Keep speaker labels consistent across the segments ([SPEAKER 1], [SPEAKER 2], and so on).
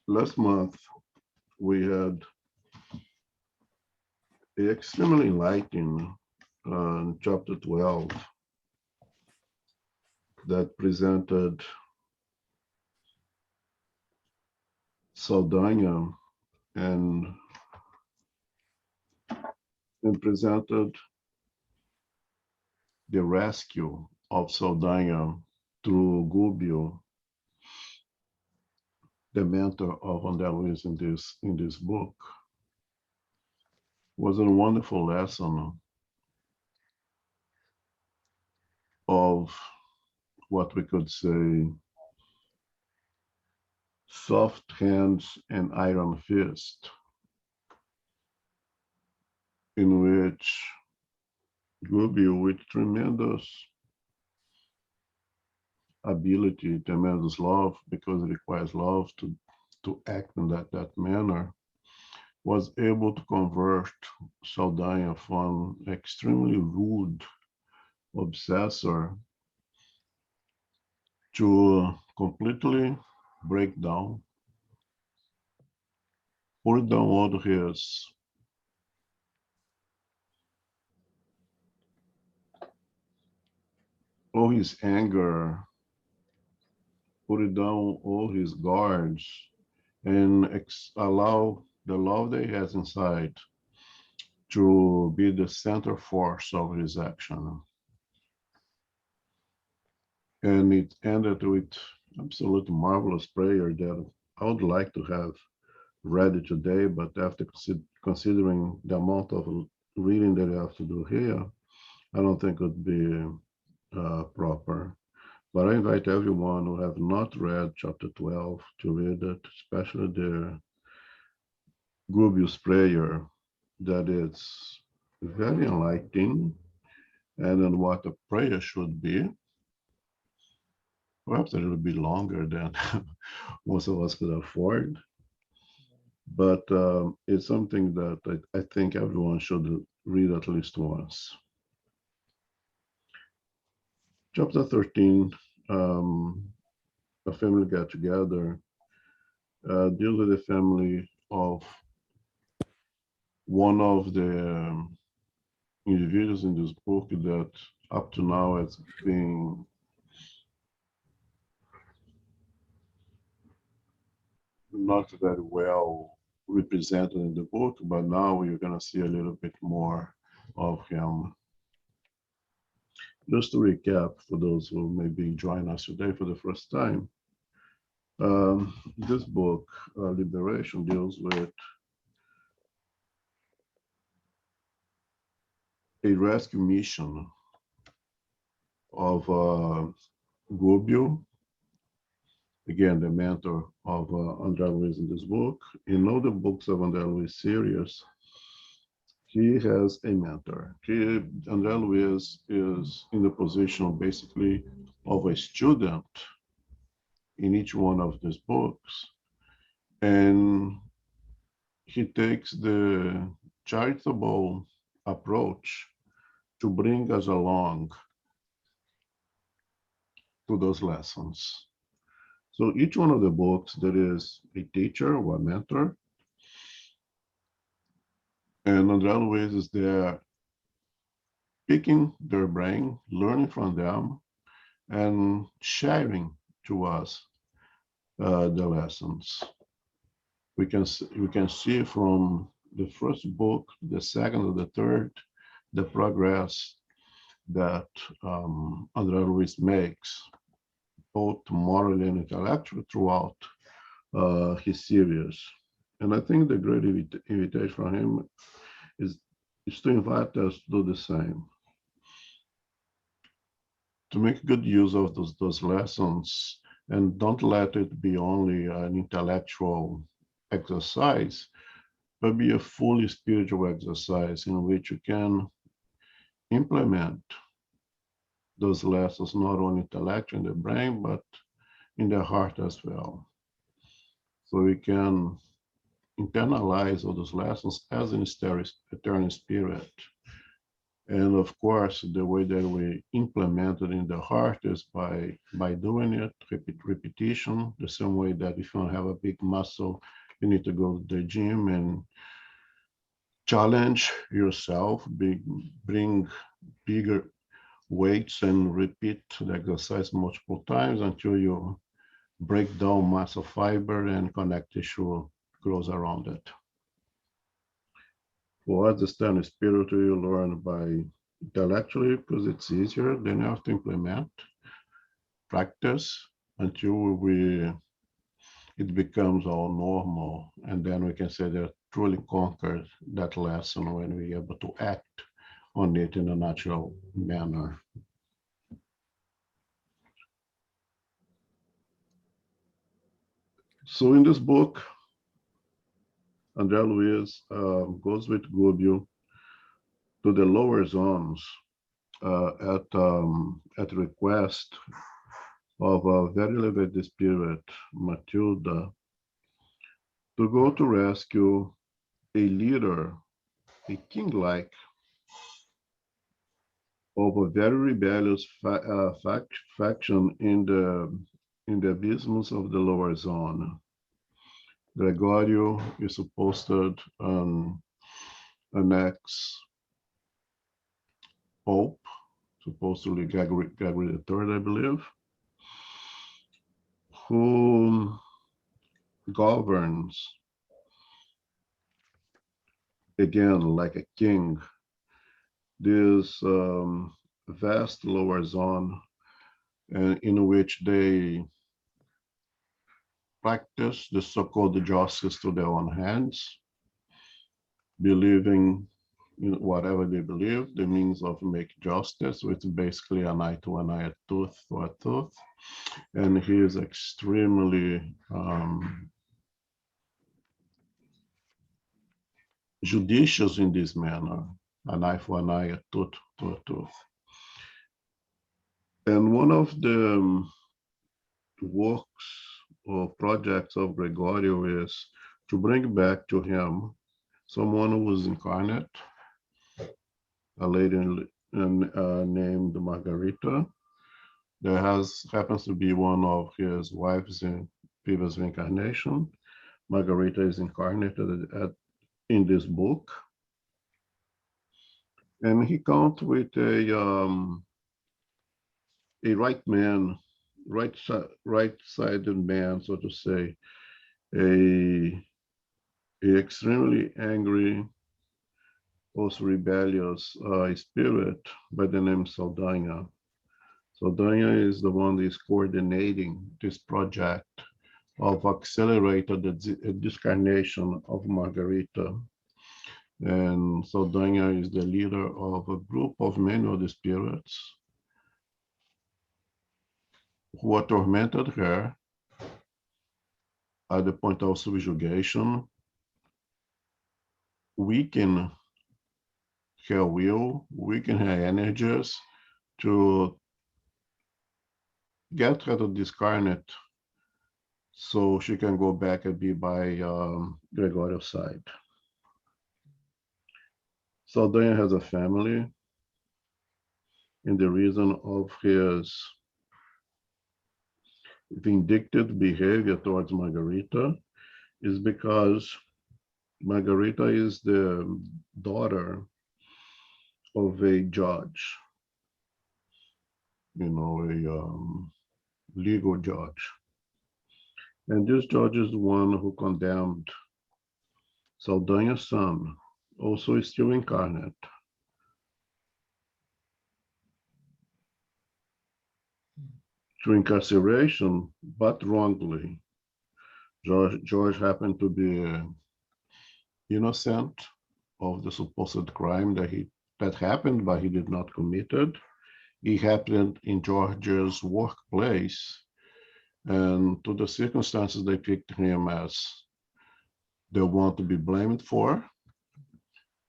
[SPEAKER 1] Last month, we had a extremely enlightening chapter 12 that presented Saldanha and, presented the rescue of Saldanha through Gubbio, the mentor of Andre Luiz in this book. Was a wonderful lesson of what we could say soft hands and iron fist, in which Gubbio, with tremendous ability, tremendous love, because it requires love to act in that manner, was able to convert Saldanha from extremely rude obsessor to completely break down, put down all his anger, put it down all his guards, and allow the love that he has inside to be the center force of his action. And it ended with absolute marvelous prayer that I would like to have read it today, but after considering the amount of reading that I have to do here, I don't think it would be proper. But I invite everyone who have not read chapter 12 to read it, especially the Gubbio's prayer, that is very enlightening, and then what a prayer should be. Perhaps it will be longer than most of us could afford, but it's something that I think everyone should read at least once. Chapter 13, a family get together, deals with the family of one of the individuals in this book that up to now has been not very well represented in the book, but now you're going to see a little bit more of him. Just to recap, for those who may be joining us today for the first time, this book, Liberation, deals with a rescue mission of Gubbio, again, the mentor of Andre Luiz in this book. In all the books of Andre Luiz series, he has a mentor. Andre Luiz is in the position basically of a student in each one of these books, and he takes the charitable approach to bring us along to those lessons. So each one of the books, there is a teacher or a mentor, and Andre Luiz is there picking their brain, learning from them, and sharing to us the lessons. We can see from the first book, the second or the third, the progress that Andre Luiz makes, both morally and intellectually, throughout his series. And I think the great invitation from him is to invite us to do the same, to make good use of those lessons, and don't let it be only an intellectual exercise, but be a fully spiritual exercise in which you can implement those lessons not only intellectually in the brain, but in the heart as well. So we can internalize all those lessons as an eternal spirit And of course, the way that we implement it in the heart is by doing it, repetition, the same way that if you have a big muscle, you need to go to the gym and challenge yourself, bring bigger weights and repeat the exercise multiple times until you break down muscle fiber and connect tissue grows around it. For understand spiritually, you learn by intellectually because it's easier. Then you have to implement, practice until it becomes all normal, and then we can say that truly conquered that lesson when we're able to act on it in a natural manner. So in this book, Andre Luiz goes with Gubbio to the lower zones at request of a very elevated spirit, Matilda, to go to rescue a leader, a king-like, of a very rebellious faction in the abysms of the lower zone. Gregorio is supposed an ex-pope, supposedly Gregory III, I believe, who governs, again, like a king, this vast lower zone in which they practice the so-called justice to their own hands, believing in whatever they believe, the means of make justice, which is basically an eye to an eye, a tooth for a tooth. And he is extremely judicious in this manner, an eye for an eye, a tooth to a tooth. And one of the works or projects of Gregorio is to bring back to him someone who was incarnate, a lady named Margarita, that happens to be one of his wives in previous reincarnation. Margarita is incarnated in this book, and he comes with a right man, right-sided man, so to say, a extremely angry, also rebellious spirit by the name Saldanha. Saldanha is the one that is coordinating this project of accelerated the discarnation of Margarita. And Saldanha is the leader of a group of many of the spirits who tormented her at the point of subjugation, weaken her will, weaken her energies to get her to discarnate so she can go back and be by Gregorio's side. Saldanha has a family, and the reason of his vindictive behavior towards Margarita is because Margarita is the daughter of a judge, a legal judge. And this judge is the one who condemned Saldanha's son, also still incarnate, to incarceration, but wrongly. George happened to be innocent of the supposed crime that happened, but he did not commit it. It happened in George's workplace, and to the circumstances they picked him as the one to be blamed for.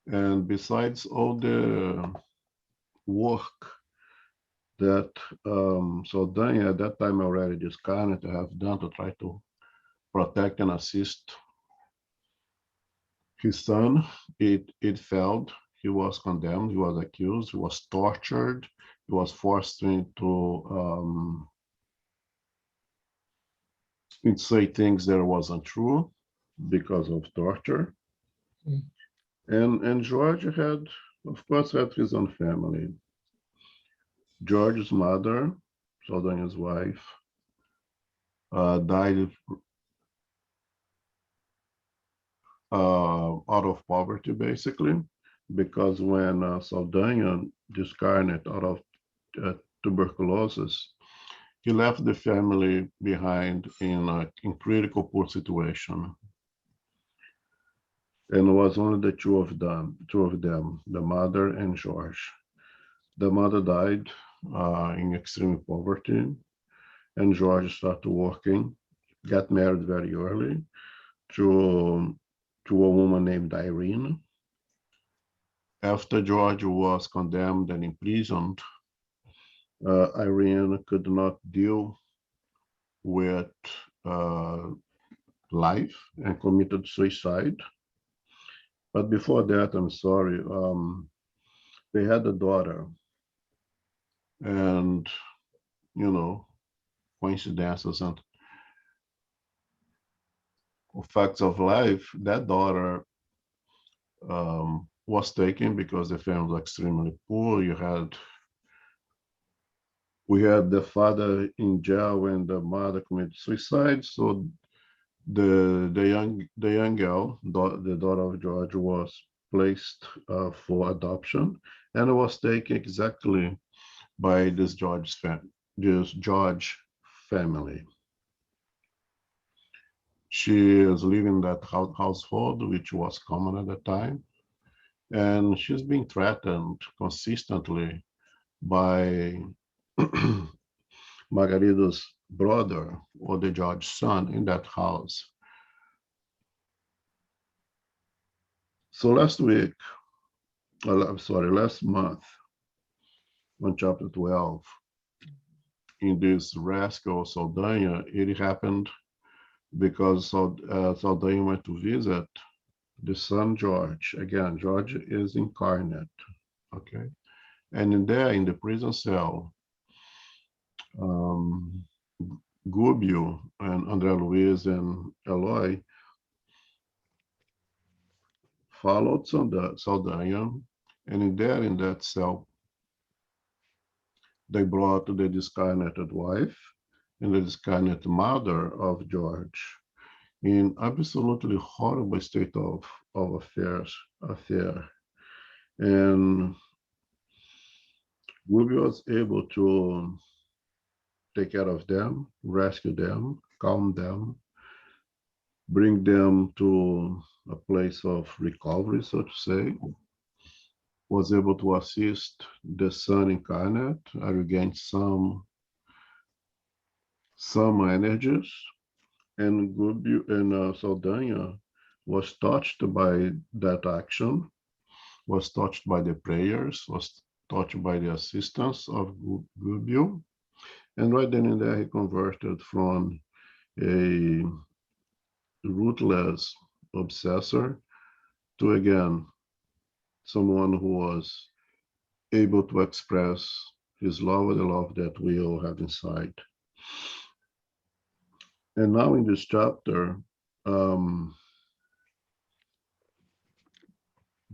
[SPEAKER 1] And besides all the work that Saldanha at that time already discarnate to have done to try to protect and assist his son, it failed. he was condemned, he was accused, he was tortured, he was forced to say things that wasn't true because of torture.
[SPEAKER 2] Mm.
[SPEAKER 1] And George had, of course, had his own family. George's mother, Saldanha's wife, died out of poverty, basically, because when Saldanha discarnate out of tuberculosis, he left the family behind in critical poor situation. And it was only the two of them, the mother and George. The mother died in extreme poverty, and George started working, got married very early to, to a woman named Irene. After George was condemned and imprisoned, Irene could not deal with uh, life and committed suicide. But before that, I'm sorry, they had a daughter, and you know, coincidences and facts of life, that daughter was taken because the family was extremely poor. We had the father in jail when the mother committed suicide. So the young girl, the daughter of George, was placed for adoption, and was taken exactly by this George family. She is living in that household, which was common at the time, and she's being threatened consistently by Margarita's brother or the George's son in that house. So last month, on chapter 12, in this rascal Saldanha, it happened because Saldanha went to visit the son George. Again, George is incarnate, okay? And in the prison cell, um, Gubio and Andre Luiz and Eloy followed Saldanha, and in that cell, they brought the discarnated wife and the discarnate mother of George in absolutely horrible state of affair. And Gubio was able to take care of them, rescue them, calm them, bring them to a place of recovery, so to say, was able to assist the son incarnate, regain some energies, and Gubbio and Saldanha was touched by that action, was touched by the prayers, was touched by the assistance of Gubbio, and right then and there he converted from a ruthless obsessor to again someone who was able to express his love and the love that we all have inside. And now in this chapter, um,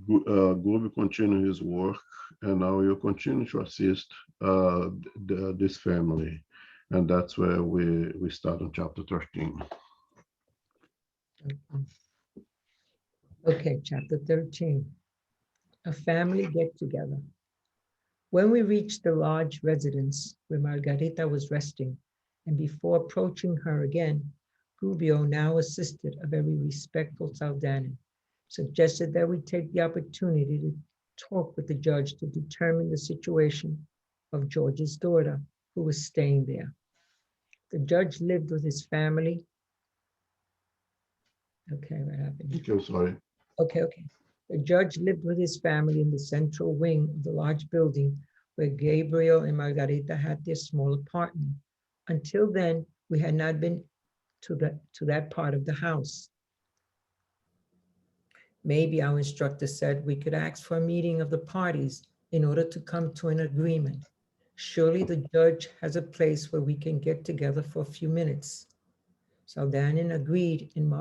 [SPEAKER 1] Gobi continue his work, and now will continue to assist this family. And that's where we start on chapter 13.
[SPEAKER 2] Okay, chapter 13, a family get-together. When we reached the large residence where Margarita was resting, and before approaching her again, Gubbio, now assisted a very respectful Saldanin, suggested that we take the opportunity to talk with the judge to determine the situation of George's daughter, who was staying there. The judge lived with his family. Okay, what happened?
[SPEAKER 1] Okay, sorry.
[SPEAKER 2] Okay. The judge lived with his family in the central wing of the large building where Gabriel and Margarita had their small apartment. Until then, we had not been to that part of the house. Maybe, our instructor said, we could ask for a meeting of the parties in order to come to an agreement. Surely the judge has a place where we can get together for a few minutes. Saldanan agreed in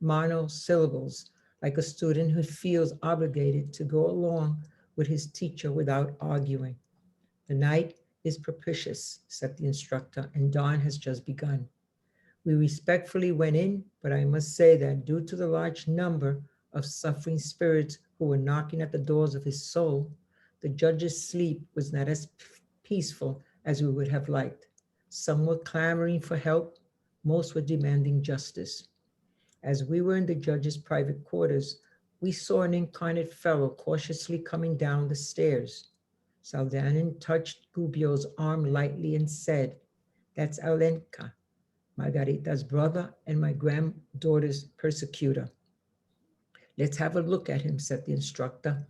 [SPEAKER 2] monosyllables, like a student who feels obligated to go along with his teacher without arguing. The night is propitious, said the instructor, and dawn has just begun. We respectfully went in, but I must say that due to the large number of suffering spirits who were knocking at the doors of his soul, the judge's sleep was not as peaceful as we would have liked. Some were clamoring for help, most were demanding justice. As we were in the judge's private quarters, we saw an incarnate fellow cautiously coming down the stairs. Saldanan touched Gubio's arm lightly and said, "That's Alenka, Margarita's brother and my granddaughter's persecutor." "Let's have a look at him," said the instructor.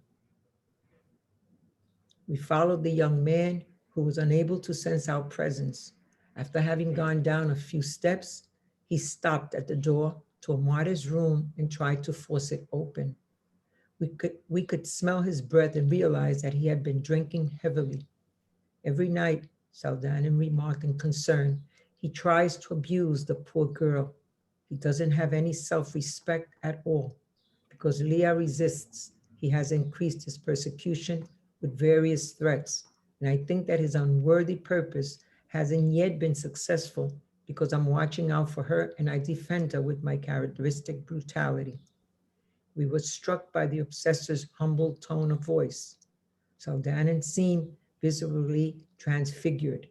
[SPEAKER 2] We followed the young man, who was unable to sense our presence. After having gone down a few steps, he stopped at the door to a martyr's room and tried to force it open. We could smell his breath and realize that he had been drinking heavily. Every night, Saldanan remarked in concern, he tries to abuse the poor girl. He doesn't have any self-respect at all. Because Leah resists, he has increased his persecution with various threats. And I think that his unworthy purpose hasn't yet been successful because I'm watching out for her and I defend her with my characteristic brutality. We were struck by the obsessor's humble tone of voice. Saldanan seemed visibly transfigured.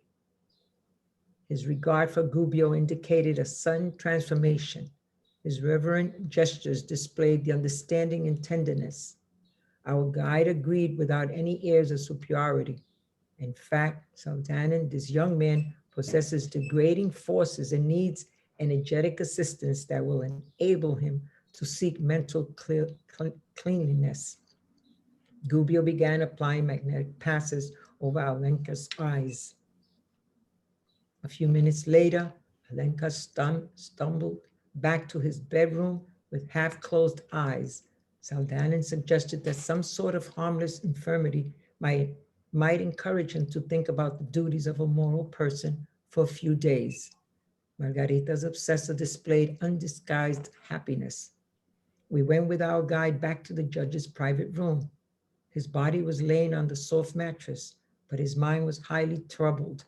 [SPEAKER 2] His regard for Gubbio indicated a sudden transformation. His reverent gestures displayed the understanding and tenderness. Our guide agreed without any airs of superiority. In fact, Saldanan, this young man, possesses degrading forces and needs energetic assistance that will enable him to seek mental cleanliness. Gubbio began applying magnetic passes over Alenka's eyes. A few minutes later, Alenka stumbled back to his bedroom with half-closed eyes. Saldanan suggested that some sort of harmless infirmity might encourage him to think about the duties of a moral person for a few days. Margarita's obsessor displayed undisguised happiness. We went with our guide back to the judge's private room. His body was laying on the soft mattress, but his mind was highly troubled.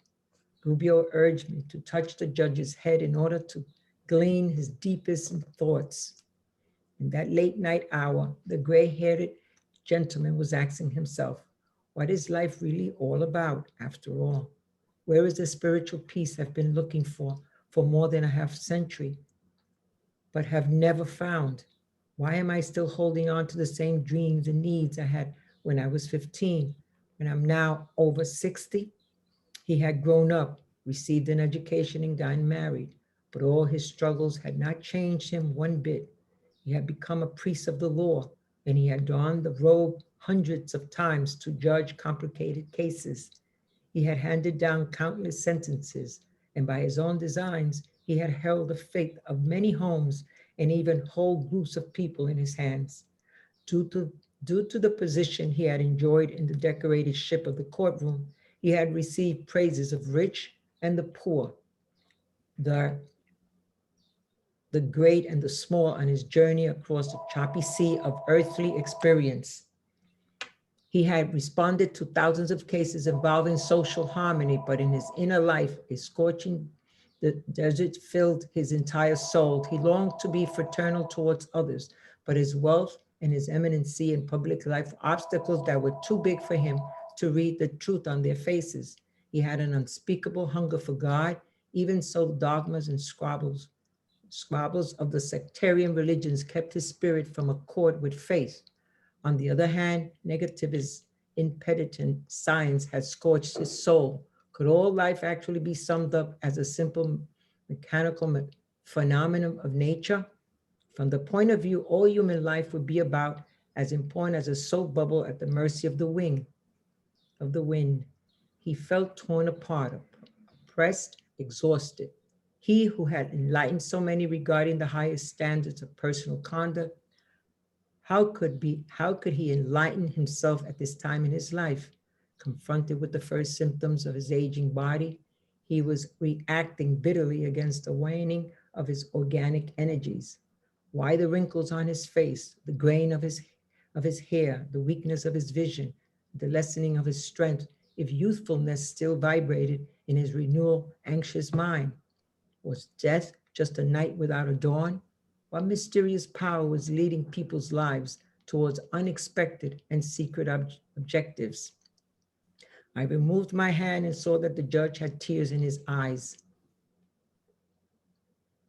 [SPEAKER 2] Gubbio urged me to touch the judge's head in order to glean his deepest thoughts. In that late night hour, the gray-haired gentleman was asking himself, what is life really all about, after all? Where is the spiritual peace I've been looking for more than a half century, but have never found? Why am I still holding on to the same dreams and needs I had when I was 15, when I'm now over 60? He had grown up, received an education, and gotten married, but all his struggles had not changed him one bit. He had become a priest of the law, and he had donned the robe hundreds of times to judge complicated cases. He had handed down countless sentences, and by his own designs, he had held the fate of many homes and even whole groups of people in his hands. Due to the position he had enjoyed in the decorated ship of the courtroom, he had received praises of rich and the poor, the great and the small, on his journey across the choppy sea of earthly experience. He had responded to thousands of cases involving social harmony, but in his inner life, a scorching desert filled his entire soul. He longed to be fraternal towards others, but his wealth and his eminency in public life were obstacles that were too big for him to read the truth on their faces. He had an unspeakable hunger for God. Even so, dogmas and squabbles of the sectarian religions kept his spirit from accord with faith. On the other hand, negativist, impenitent science had scorched his soul. Could all life actually be summed up as a simple mechanical phenomenon of nature? From the point of view, all human life would be about as important as a soap bubble at the mercy of the wind. He felt torn apart, oppressed, exhausted. He who had enlightened so many regarding the highest standards of personal conduct How could he enlighten himself at this time in his life? Confronted with the first symptoms of his aging body, he was reacting bitterly against the waning of his organic energies. Why the wrinkles on his face, the grain of his hair, the weakness of his vision, the lessening of his strength, if youthfulness still vibrated in his renewal anxious mind? Was death just a night without a dawn? What mysterious power was leading people's lives towards unexpected and secret objectives? I removed my hand and saw that the judge had tears in his eyes.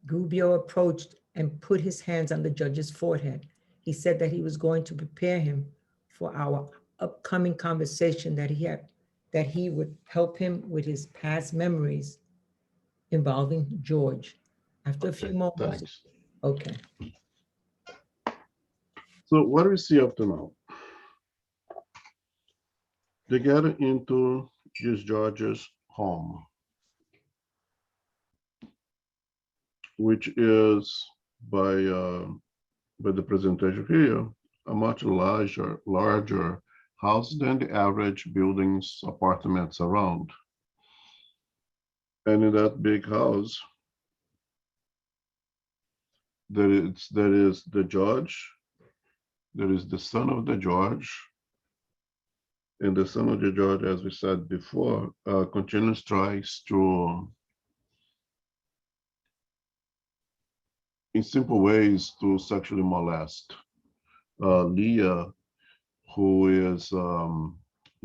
[SPEAKER 2] Gubbio approached and put his hands on the judge's forehead. He said that he was going to prepare him for our upcoming conversation, that he would help him with his past memories involving George. After a few
[SPEAKER 1] Okay,
[SPEAKER 2] moments,
[SPEAKER 1] thanks.
[SPEAKER 2] okay.
[SPEAKER 1] So what do we see up to now? They get into this George's home, which is by the presentation here, a much larger house than the average buildings, apartments around. And in that big house, there is the judge, there is the son of the judge, and the son of the judge, as we said before, continues tries to, in simple ways, to sexually molest Leah, who is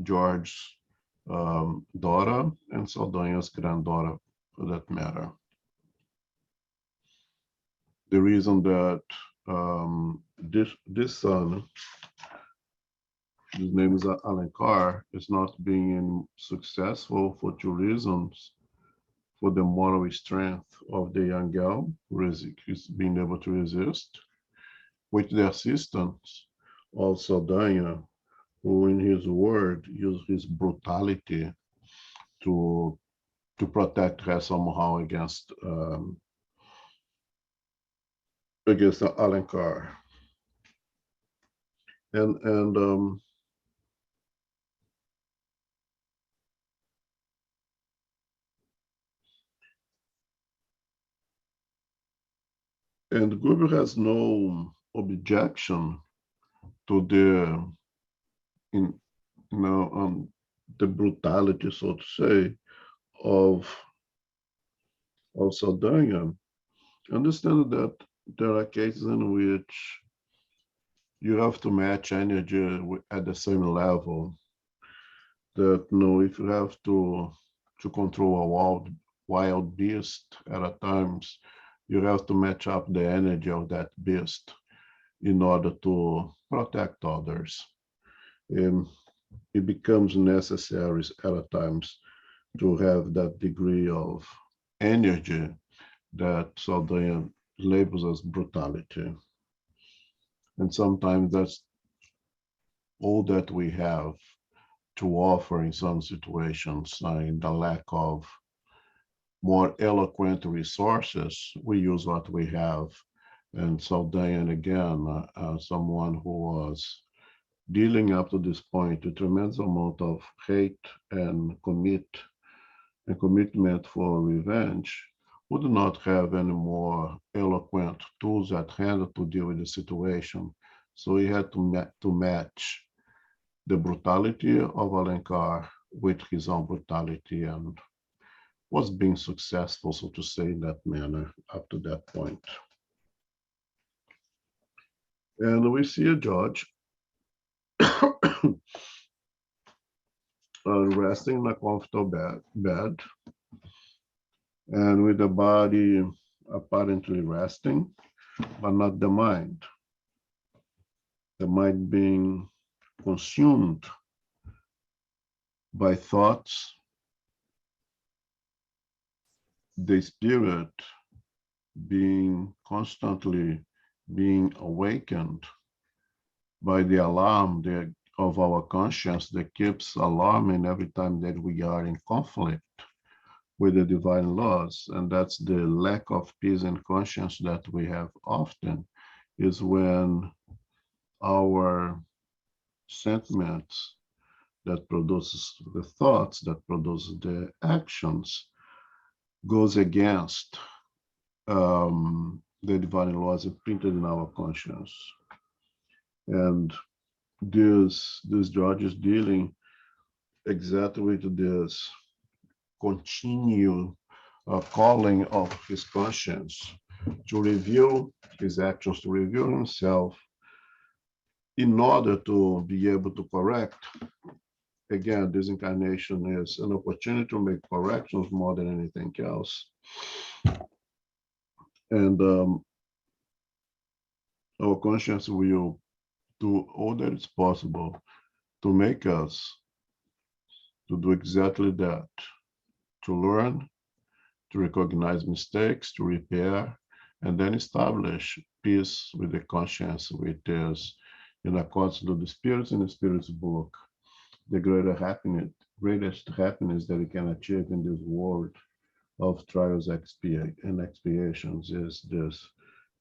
[SPEAKER 1] George's daughter and Saldanha's granddaughter, for that matter. The reason that this son, his name is Alencar, is not being successful for two reasons: for the moral strength of the young girl, who's being able to resist, with the assistance of Saldanha, who in his word used his brutality to protect her somehow against Alencar. And Gruber has no objection to in, the brutality, so to say, of Saldanha. Understand that there are cases in which you have to match energy at the same level. That if you have to control a wild beast at a times, you have to match up the energy of that beast in order to protect others. It becomes necessary at times to have that degree of energy that Saldanha labels as brutality. And sometimes that's all that we have to offer in some situations. In the lack of more eloquent resources, we use what we have. And Saldanha, again, someone who was dealing up to this point a tremendous amount of hate and commitment for revenge, would not have any more eloquent tools at hand to deal with the situation. So he had to match the brutality of Alencar with his own brutality, and was being successful, so to say, in that manner up to that point. And we see a judge resting in a comfortable bed, and with the body apparently resting, but not the mind. The mind being consumed by thoughts, the spirit constantly being awakened by the alarm of our conscience that keeps alarming every time that we are in conflict with the divine laws. And that's the lack of peace and conscience that we have often, is when our sentiments, that produces the thoughts, that produces the actions, goes against the divine laws imprinted in our conscience. And this judge is dealing exactly with this continue calling of his conscience to review his actions, to review himself, in order to be able to correct. Again, this incarnation is an opportunity to make corrections more than anything else. And our conscience will do all that is possible to make us to do exactly that, to learn, to recognize mistakes, to repair, and then establish peace with the conscience, which is in accordance to the Spirit in the Spirit's book. The greatest happiness that we can achieve in this world of trials and expiations is this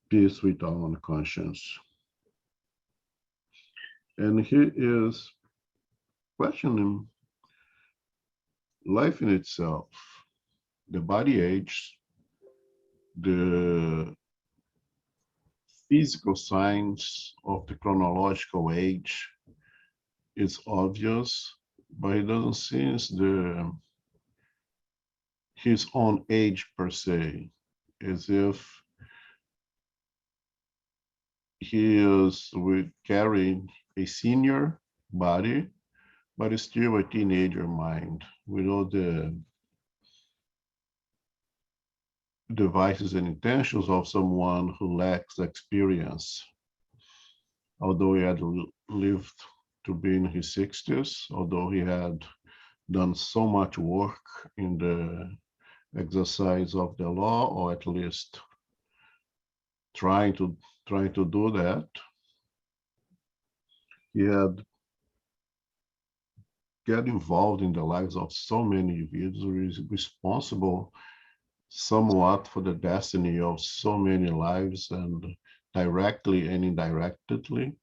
[SPEAKER 1] peace with our own conscience. And he is questioning life in itself. The body ages, the physical signs of the chronological age is obvious, but it doesn't seem his own age per se, as if he is carrying a senior body, but is still a teenager mind with all the devices and intentions of someone who lacks experience. Although he had lived to be in his 60s, although he had done so much work in the exercise of the law, or at least trying to do that, he had get involved in the lives of so many individuals, responsible somewhat for the destiny of so many lives, and directly and indirectly,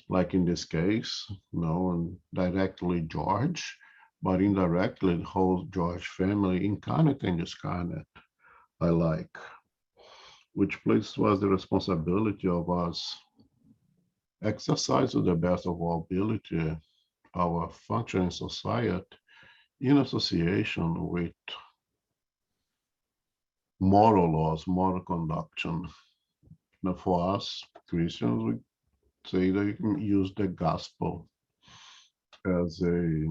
[SPEAKER 1] like in this case, and directly George, but indirectly the whole George family, incarnate and discarnate, which places was the responsibility of us exercise to the best of our ability our function in society in association with moral laws, moral conduction. Now, for us Christians, we say that you can use the gospel as a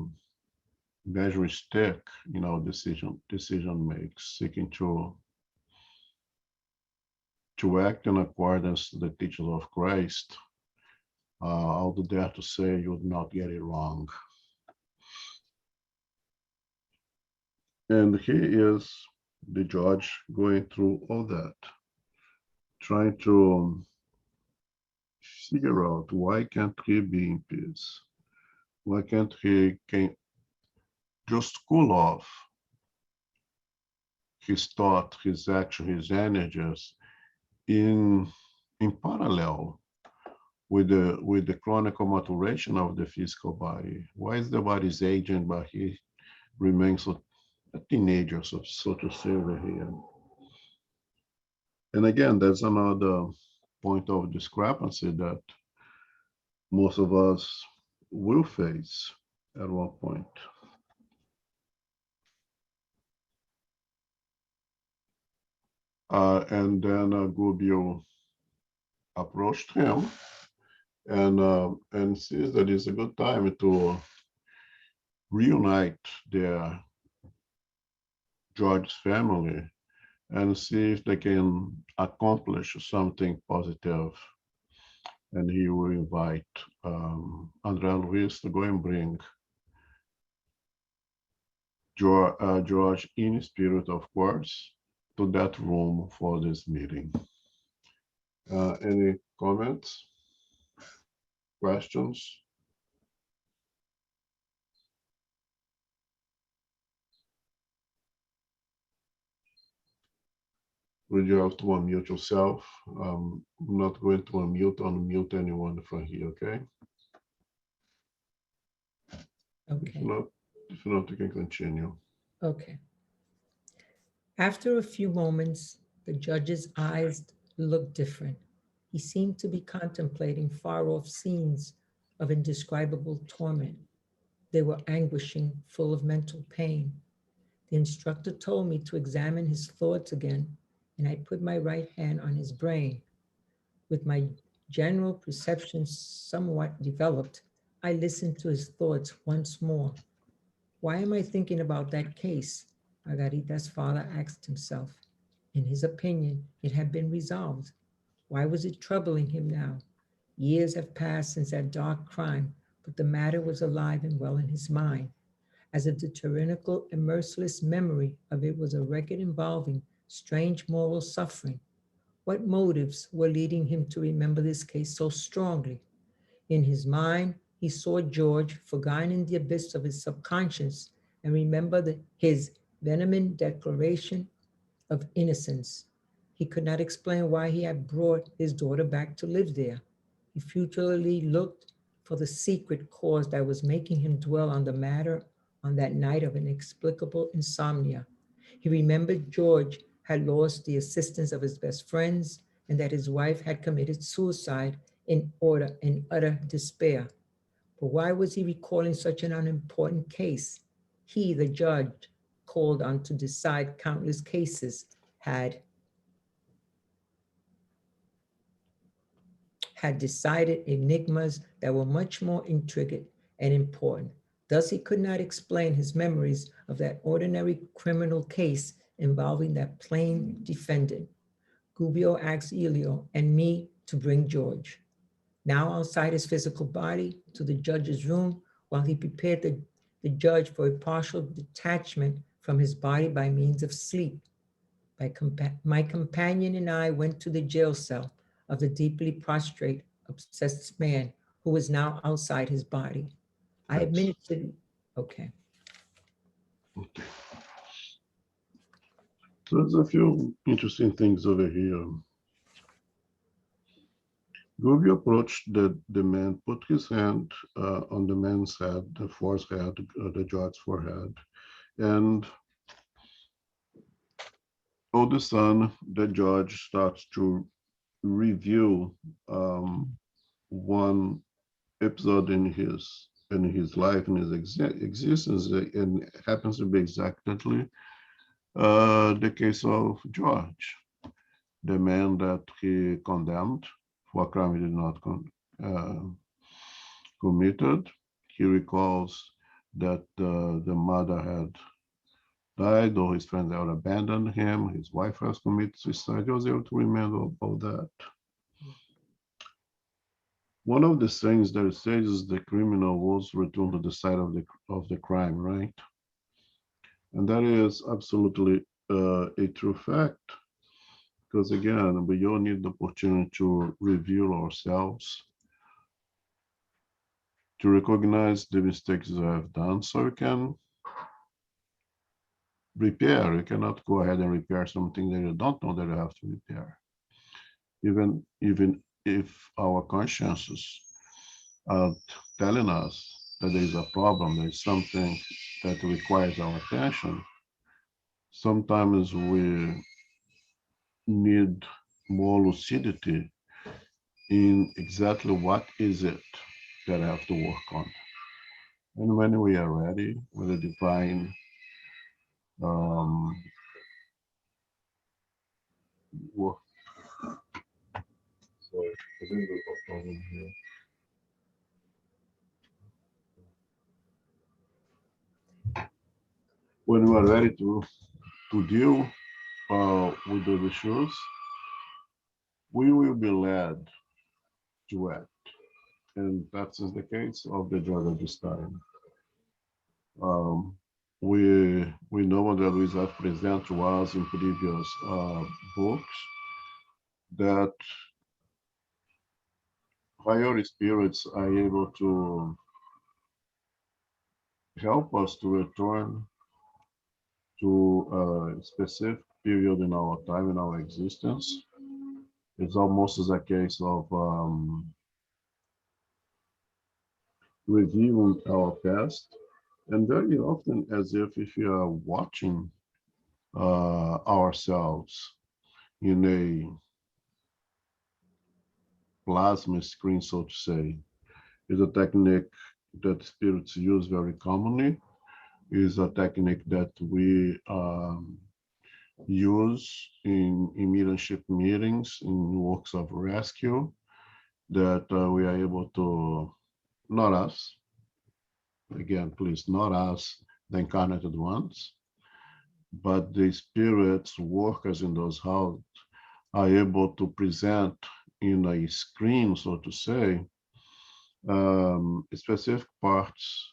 [SPEAKER 1] measuring stick in our decision makes, seeking to act in accordance to the teachings of Christ. I would dare to say you would not get it wrong. And he is the judge going through all that, trying to figure out why can't he be in peace? Why can't he just cool off his thought, his action, his energies in parallel with the chronicle maturation of the physical body? Why is the body's aging, but he remains a teenager, so to say over here? And again, that's another point of discrepancy that most of us will face at one point. And then Gubbio approached him and sees that it's a good time to reunite their George's family and see if they can accomplish something positive. And he will invite Andre Luiz to go and bring George in spirit, of course, to that room for this meeting. Any comments? Questions? Would you have to unmute yourself? I'm not going to unmute anyone from here, okay?
[SPEAKER 2] Okay.
[SPEAKER 1] If not, you can continue.
[SPEAKER 2] Okay. After a few moments, the judge's eyes looked different. He seemed to be contemplating far-off scenes of indescribable torment. They were anguishing, full of mental pain. The instructor told me to examine his thoughts again, and I put my right hand on his brain. With my general perception somewhat developed, I listened to his thoughts once more. Why am I thinking about that case? Margarita's father asked himself. In his opinion, it had been resolved. Why was it troubling him now? Years have passed since that dark crime, but the matter was alive and well in his mind, as if the tyrannical and merciless memory of it was a record involving strange moral suffering. What motives were leading him to remember this case so strongly? In his mind, he saw George forgotten in the abyss of his subconscious and remembered his vehement declaration of innocence. He could not explain why he had brought his daughter back to live there. He futilely looked for the secret cause that was making him dwell on the matter on that night of inexplicable insomnia. He remembered George had lost the assistance of his best friends and that his wife had committed suicide in utter despair. But why was he recalling such an unimportant case? He, the judge, called on to decide countless cases, had decided enigmas that were much more intricate and important. Thus, he could not explain his memories of that ordinary criminal case involving that plain defendant. Gubbio asked Elio and me to bring George, now outside his physical body, to the judge's room while he prepared the judge for a partial detachment from his body by means of sleep. My companion and I went to the jail cell of the deeply prostrate, obsessed man who was now outside his body. I
[SPEAKER 1] Thanks.
[SPEAKER 2] administered, okay.
[SPEAKER 1] Okay. So there's a few interesting things over here. Groovy approached the man, put his hand on the man's head, the forehead, the judge's forehead, and all of a sudden, the judge starts to review one episode in his life, in his existence, and it happens to be exactly the case of George, the man that he condemned for a crime he did not committed. He recalls that the mother had died, or his friends had abandoned him, his wife has committed suicide. He was able to remember all that. One of the things that it says is the criminal was returned to the site of the crime, right? And that is absolutely a true fact. Because again, we all need the opportunity to review ourselves, to recognize the mistakes that I've done, so we can repair. You cannot go ahead and repair something that you don't know that you have to repair. Even if our consciences are telling us that there is a problem, there is something that requires our attention, sometimes we need more lucidity in exactly what is it that I have to work on. And when we are ready, when the divine work, so a little bit of problem here. When we are ready to deal with those issues, we will be led to act. And that's the case of the drug at this time. Um, we know that Luis have presented to us in previous books that higher spirits are able to help us to return to a specific period in our time, in our existence. It's almost as a case of reviewing our past, and very often as if you are watching ourselves in a plasma screen, so to say. Is a technique that spirits use very commonly. Is a technique that we use in mediumship meetings, in works of rescue, that we are able to, not us, again, please, not us, the incarnated ones, but the spirits, workers in those houses, are able to present in a screen, so to say, specific parts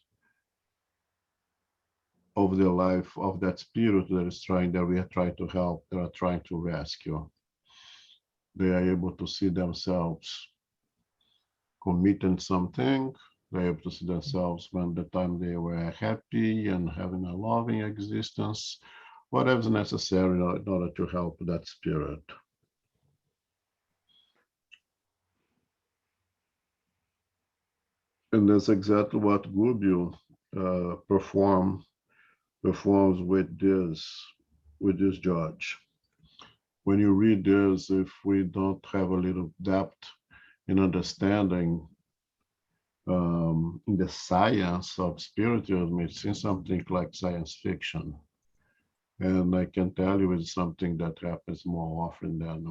[SPEAKER 1] of the life of that spirit that we are trying to help, that are trying to rescue. They are able to see themselves committing something. They're able to see themselves when the time they were happy and having a loving existence, whatever's necessary in order to help that spirit. And that's exactly what Gubbio performs with this judge. When you read this, if we don't have a little depth in understanding in the science of spiritualism, it seems something like science fiction. And I can tell you it's something that happens more often than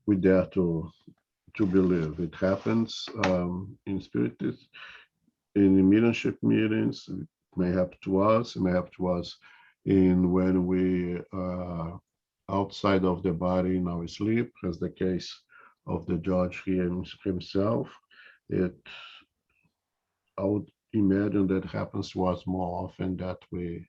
[SPEAKER 1] we dare to believe. It happens in spiritism, in mediumship meetings. It may happen to us. It may happen to us in when we are outside of the body in our sleep, as the case of the judge here himself. I would imagine that happens to us more often that we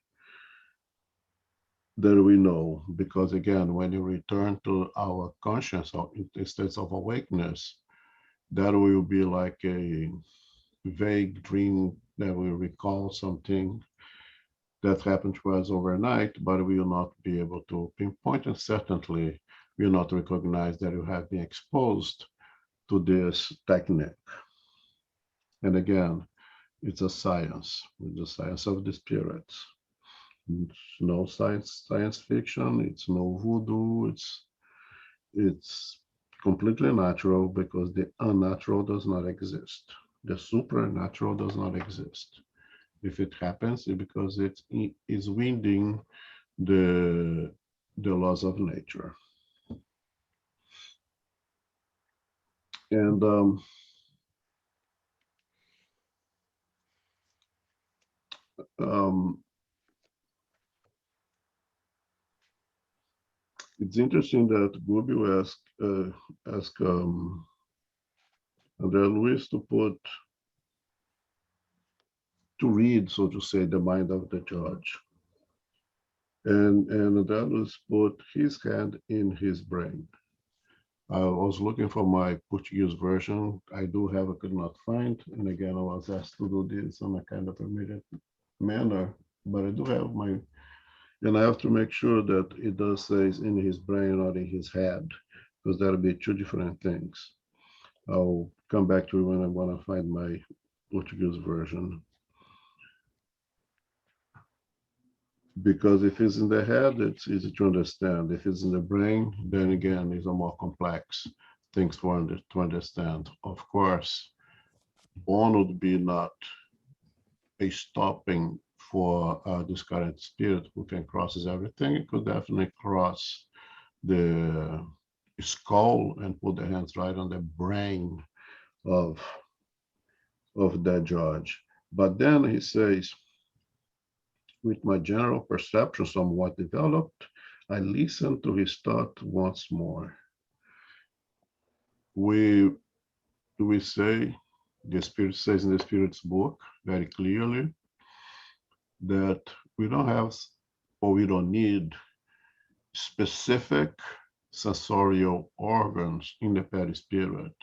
[SPEAKER 1] know, because again, when you return to our conscience or in states of awakeness, that will be like a vague dream that will recall something that happened to us overnight, but we will not be able to pinpoint, and certainly will not recognize that you have been exposed to this technique. And again, it's a science, it's the science of the spirits. It's no science fiction, it's no voodoo, it's completely natural, because the unnatural does not exist. The supernatural does not exist. If it happens, it's because it is winding the laws of nature. And it's interesting that Gubbio asked Andre Luiz to read, so to say, the mind of the judge. And Andre Luiz put his hand in his brain. I was looking for my Portuguese version. I do have, I could not find. And again, I was asked to do this in a kind of immediate manner, but I do have my, and I have to make sure that it does say in his brain, not in his head, because that'll be two different things. I'll come back to it when I want to find my Portuguese version. Because if it's in the head, it's easy to understand. If it's in the brain, then again, it's a more complex things to understand. Of course, one would be not a stopping for this current spirit who can crosses everything. It could definitely cross the skull and put their hands right on the brain of that judge. But then he says, with my general perception somewhat developed, I listened to his thought once more. We say, the Spirit says in the Spirit's book very clearly that we don't have, or we don't need, specific sensorial organs in the perispirit,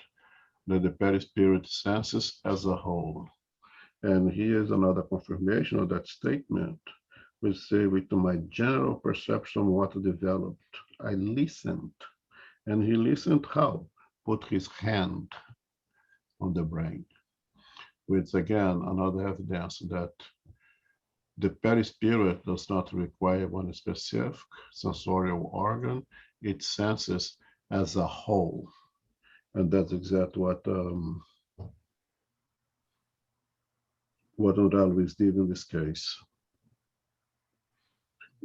[SPEAKER 1] that the perispirit senses as a whole. And here's another confirmation of that statement, we say with my general perception what developed. I listened. And he listened how? Put his hand on the brain, which again, another evidence that the perispirit does not require one specific sensorial organ. It senses as a whole. And that's exactly what Andre Luiz did in this case.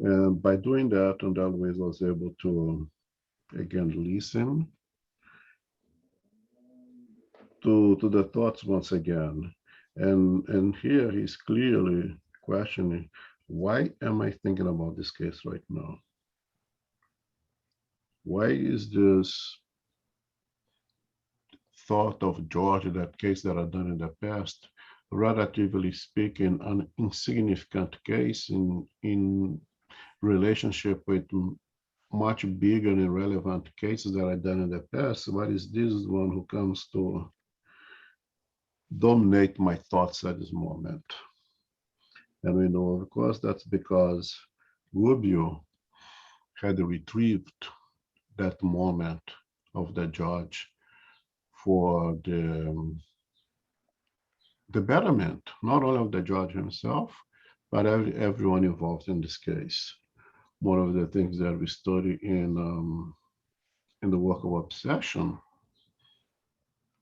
[SPEAKER 1] And by doing that, Andre Luiz was able to, again, listen to the thoughts once again. And here he's clearly questioning, why am I thinking about this case right now? Why is this thought of George, that case that I've done in the past, relatively speaking, an insignificant case in relationship with much bigger and relevant cases that I've done in the past? Why is this one who comes to dominate my thoughts at this moment? And we know, of course, that's because Rubio had retrieved that moment of the judge for the betterment, not only of the judge himself, but everyone involved in this case. One of the things that we study in the work of obsession,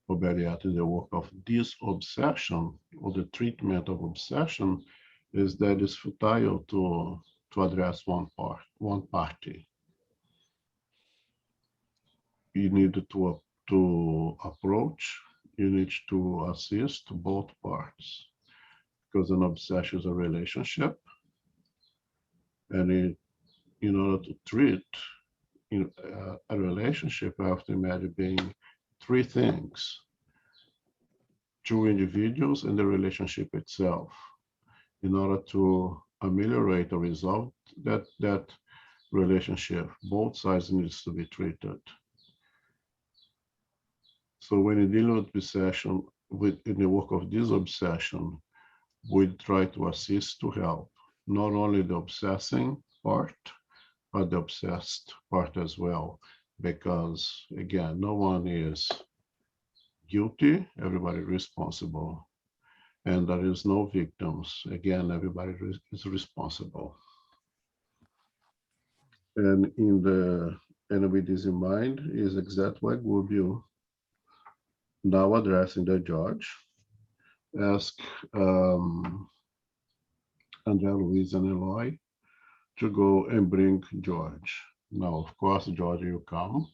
[SPEAKER 1] or better yet, in the work of disobsession, or the treatment of obsession, is that it's futile to address one party. You need to approach, you need to assist both parts, because an obsession is a relationship, and in order to treat a relationship, you have to imagine being three things: two individuals and the relationship itself. In order to ameliorate or resolve that relationship, both sides needs to be treated. So when you deal with obsession, in the work of disobsession, we try to assist, to help, not only the obsessing part, but the obsessed part as well. Because again, no one is guilty, everybody responsible. And there is no victims. Again, everybody is responsible. And with this in mind is exactly why Gubbio, now addressing the judge, asked Andre Luiz and Eloy to go and bring George. Now, of course, George will come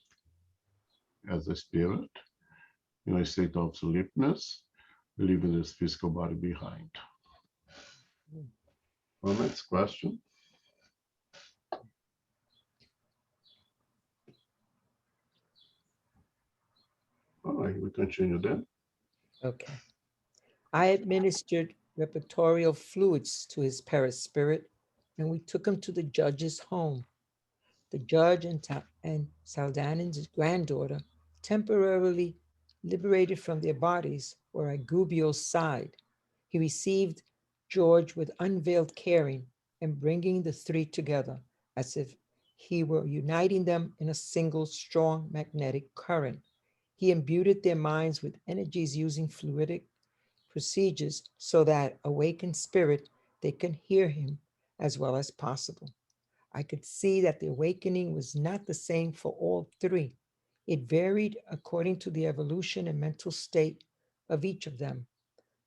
[SPEAKER 1] as a spirit in a state of sleepness, leaving his physical body behind. Well, next question. All right, we continue then.
[SPEAKER 2] Okay. I administered repertorial fluids to his perispirit, and we took him to the judge's home. The judge and Saldanin's granddaughter, temporarily liberated from their bodies, were at Gubbio's side. He received George with unveiled caring and bringing the three together as if he were uniting them in a single strong magnetic current. He imbued their minds with energies using fluidic procedures so that awakened spirit they can hear him as well as possible. I could see that the awakening was not the same for all three. It varied according to the evolution and mental state of each of them.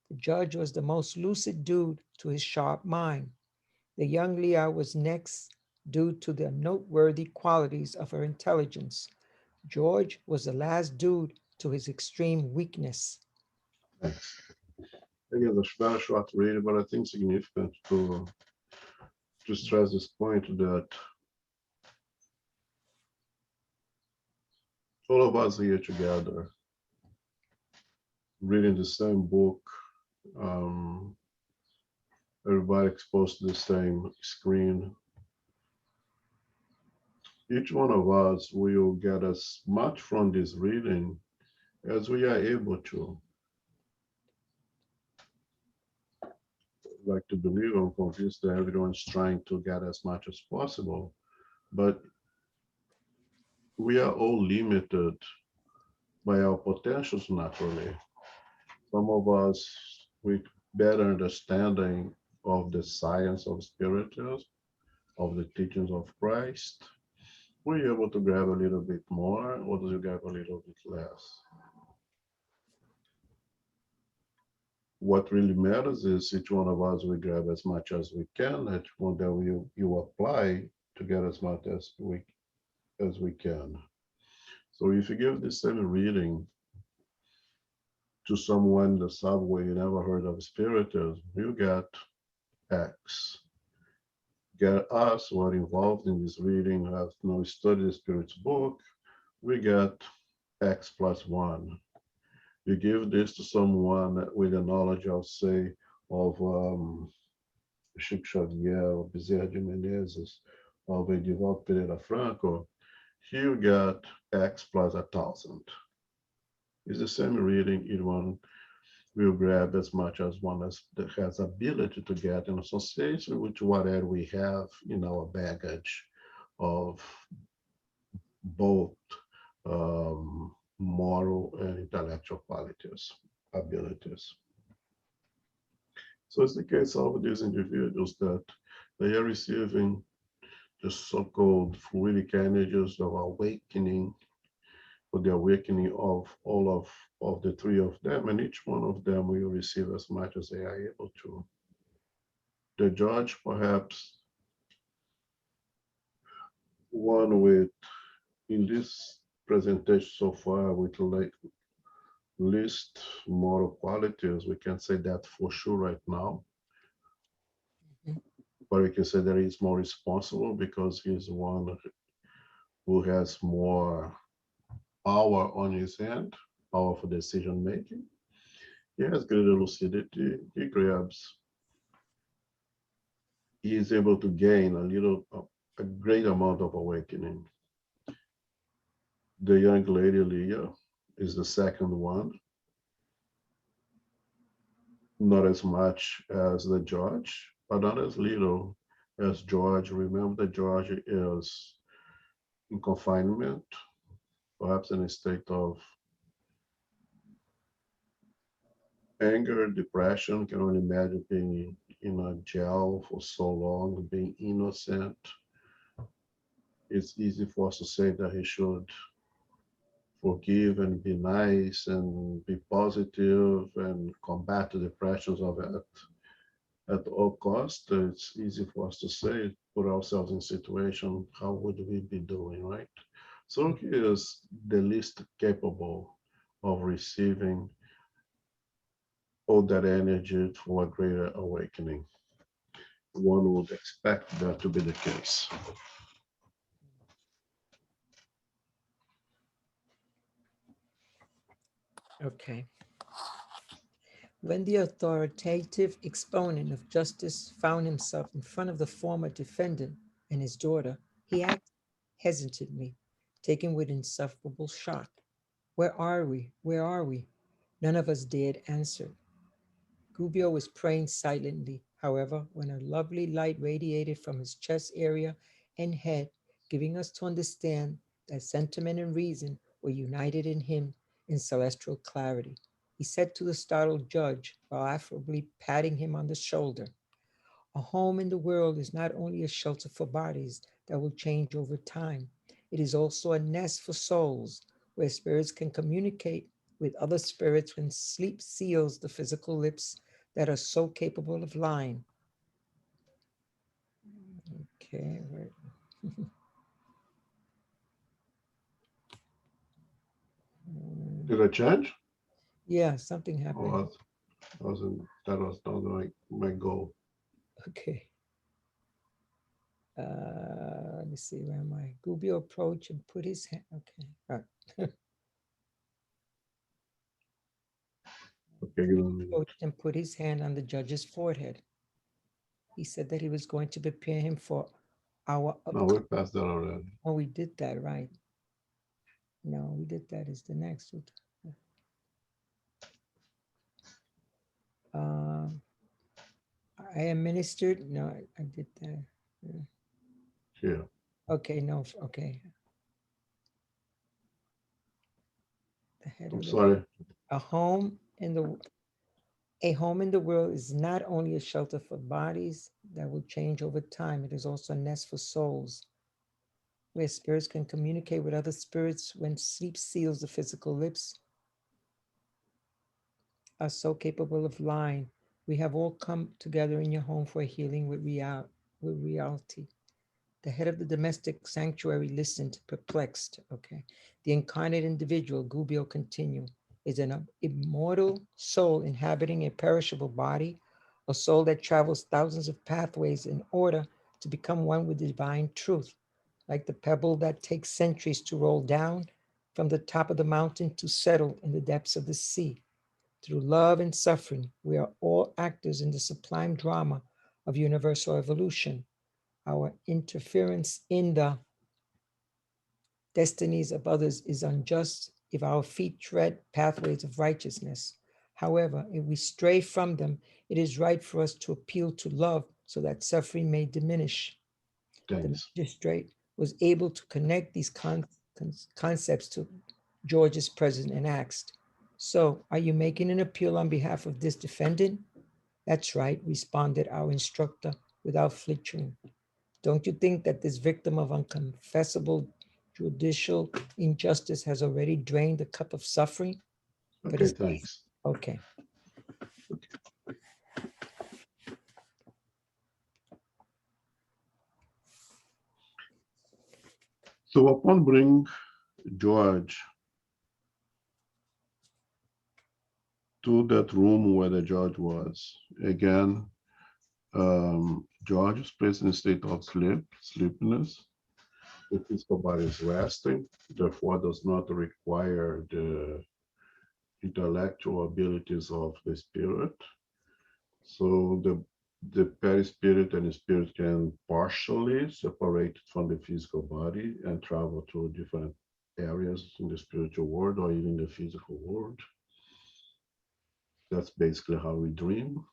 [SPEAKER 2] The judge was the most lucid due to his sharp mind. The young Leah was next due to the noteworthy qualities of her intelligence. George was the last due to his extreme weakness.
[SPEAKER 1] Thanks. Again, it's very short read, but I think significant to stress this point that all of us here together, reading the same book, um, everybody exposed to the same screen. Each one of us will get as much from this reading as we are able to. like to believe, I'm convinced that everyone's trying to get as much as possible, but we are all limited by our potentials naturally. Some of us with better understanding of the science of spirituals, of the teachings of Christ, we're able to grab a little bit more, or do you grab a little bit less? What really matters is each one of us we grab as much as we can, each one that you apply to get as much as we can. So if you give the same reading to someone in the subway you never heard of spiritism, you get X. Get us who are involved in this reading, who have no studied the spirit's book, we get X plus one. You give this to someone with the knowledge of, say, of Xavier or Bezerra de Menezes, of Edivaldo Pereira Franco, here you get X plus 1,000. It's the same reading, each one will grab as much as one that has ability to get in association with whatever we have in our baggage of both moral and intellectual qualities, abilities. So it's the case of these individuals that they are receiving the so-called fluidic energies of awakening, for the awakening of all of the three of them, and each one of them will receive as much as they are able to. The judge, perhaps one with, in this presentation so far, with like least moral qualities, we can say that for sure right now. But we can say that he's more responsible because he's one who has more power on his hand, power for decision making. He has greater lucidity. He is able to gain a great amount of awakening. The young lady Leah is the second one, not as much as the George, but not as little as George. Remember that George is in confinement, perhaps in a state of anger, depression. Can only imagine being in a jail for so long, being innocent. It's easy for us to say that he should forgive and be nice and be positive and combat the depressions of it at all costs. It's easy for us to say, put ourselves in situation, how would we be doing, right? So he is the least capable of receiving all that energy for a greater awakening. One would expect that to be the case.
[SPEAKER 2] Okay. When the authoritative exponent of justice found himself in front of the former defendant and his daughter, he asked hesitantly, taken with insufferable shock, "Where are we? Where are we?" None of us dared answer. Gubbio was praying silently, however, when a lovely light radiated from his chest area and head, giving us to understand that sentiment and reason were united in him in celestial clarity. He said to the startled judge, while affably patting him on the shoulder, "A home in the world is not only a shelter for bodies that will change over time, it is also a nest for souls where spirits can communicate with other spirits when sleep seals the physical lips that are so capable of lying." Okay, right.
[SPEAKER 1] Did I change?
[SPEAKER 2] Yeah, something
[SPEAKER 1] Oh,
[SPEAKER 2] happened.
[SPEAKER 1] that was not my goal.
[SPEAKER 2] Okay. Let me see, where am I? Gubbio approached and put his hand, okay. All right.
[SPEAKER 1] Okay, give me a minute.
[SPEAKER 2] Approached and put his hand on the judge's forehead. He said that he was going to prepare him for our
[SPEAKER 1] No, we passed that already.
[SPEAKER 2] Oh, we did that, right? No, we did that is the next one. Um, I administered, no, I did that.
[SPEAKER 1] Here.
[SPEAKER 2] Okay, no, okay. The head
[SPEAKER 1] I'm
[SPEAKER 2] of the,
[SPEAKER 1] sorry.
[SPEAKER 2] a home in the, a home in the world is not only a shelter for bodies that will change over time, it is also a nest for souls, where spirits can communicate with other spirits when sleep seals the physical lips are so capable of lying. We have all come together in your home for healing with reality. The head of the domestic sanctuary listened, perplexed. Okay. The incarnate individual, Gubbio continued, is an immortal soul inhabiting a perishable body, a soul that travels thousands of pathways in order to become one with divine truth, like the pebble that takes centuries to roll down from the top of the mountain to settle in the depths of the sea. Through love and suffering, we are all actors in the sublime drama of universal evolution. Our interference in the destinies of others is unjust if our feet tread pathways of righteousness. However, if we stray from them, it is right for us to appeal to love so that suffering may diminish. The
[SPEAKER 1] Thanks.
[SPEAKER 2] magistrate was able to connect these concepts to George's present and asked, "So, are you making an appeal on behalf of this defendant?" "That's right," responded our instructor without flinching. "Don't you think that this victim of unconfessable judicial injustice has already drained the cup of suffering?" But
[SPEAKER 1] Okay,
[SPEAKER 2] his
[SPEAKER 1] thanks.
[SPEAKER 2] okay.
[SPEAKER 1] So upon bringing George to that room where the judge was, again, George is placed in a state of sleepiness. The physical body is resting, therefore does not require the intellectual abilities of the spirit. So the perispirit and the spirit can partially separate from the physical body and travel to different areas in the spiritual world or even the physical world. That's basically how we dream.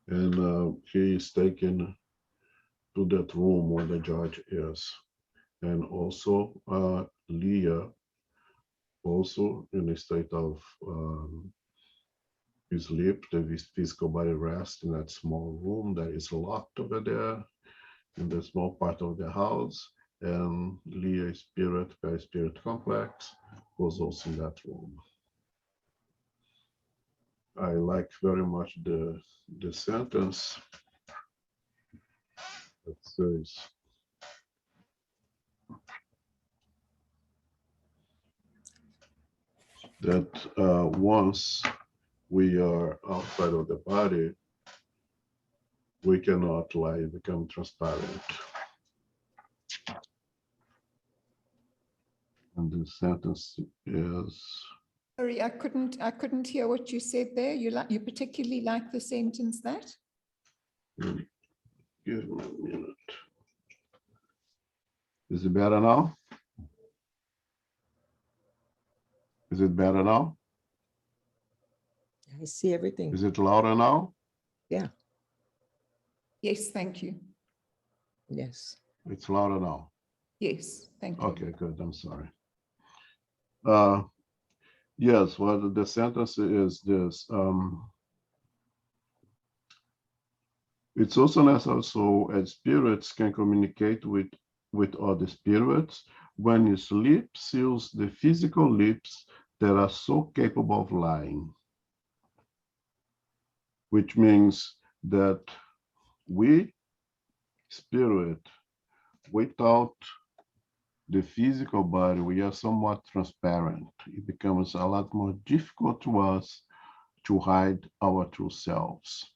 [SPEAKER 1] And he is taken to that room where the judge is. And also Leah, also in a state of sleep, the physical body rests in that small room that is locked over there in the small part of the house. And Leah spirit, perispirit complex was also in that room. I like very much the sentence that says, that once we are outside of the body, we cannot lie, become transparent. And the sentence is,
[SPEAKER 3] Sorry, I couldn't hear what you said there. You particularly like the sentence that?
[SPEAKER 1] give me a minute. Is it better now? Is it better now?
[SPEAKER 2] I see everything.
[SPEAKER 1] Is it louder now?
[SPEAKER 2] Yeah.
[SPEAKER 3] Yes, thank you.
[SPEAKER 2] Yes.
[SPEAKER 1] It's louder now.
[SPEAKER 3] Yes, thank you.
[SPEAKER 1] Okay, good. I'm sorry. Yes, well, the sentence is this. It's also necessary so as spirits can communicate with other spirits when you sleep seals the physical lips that are so capable of lying, which means that we, spirit, without the physical body, we are somewhat transparent. It becomes a lot more difficult to us to hide our true selves,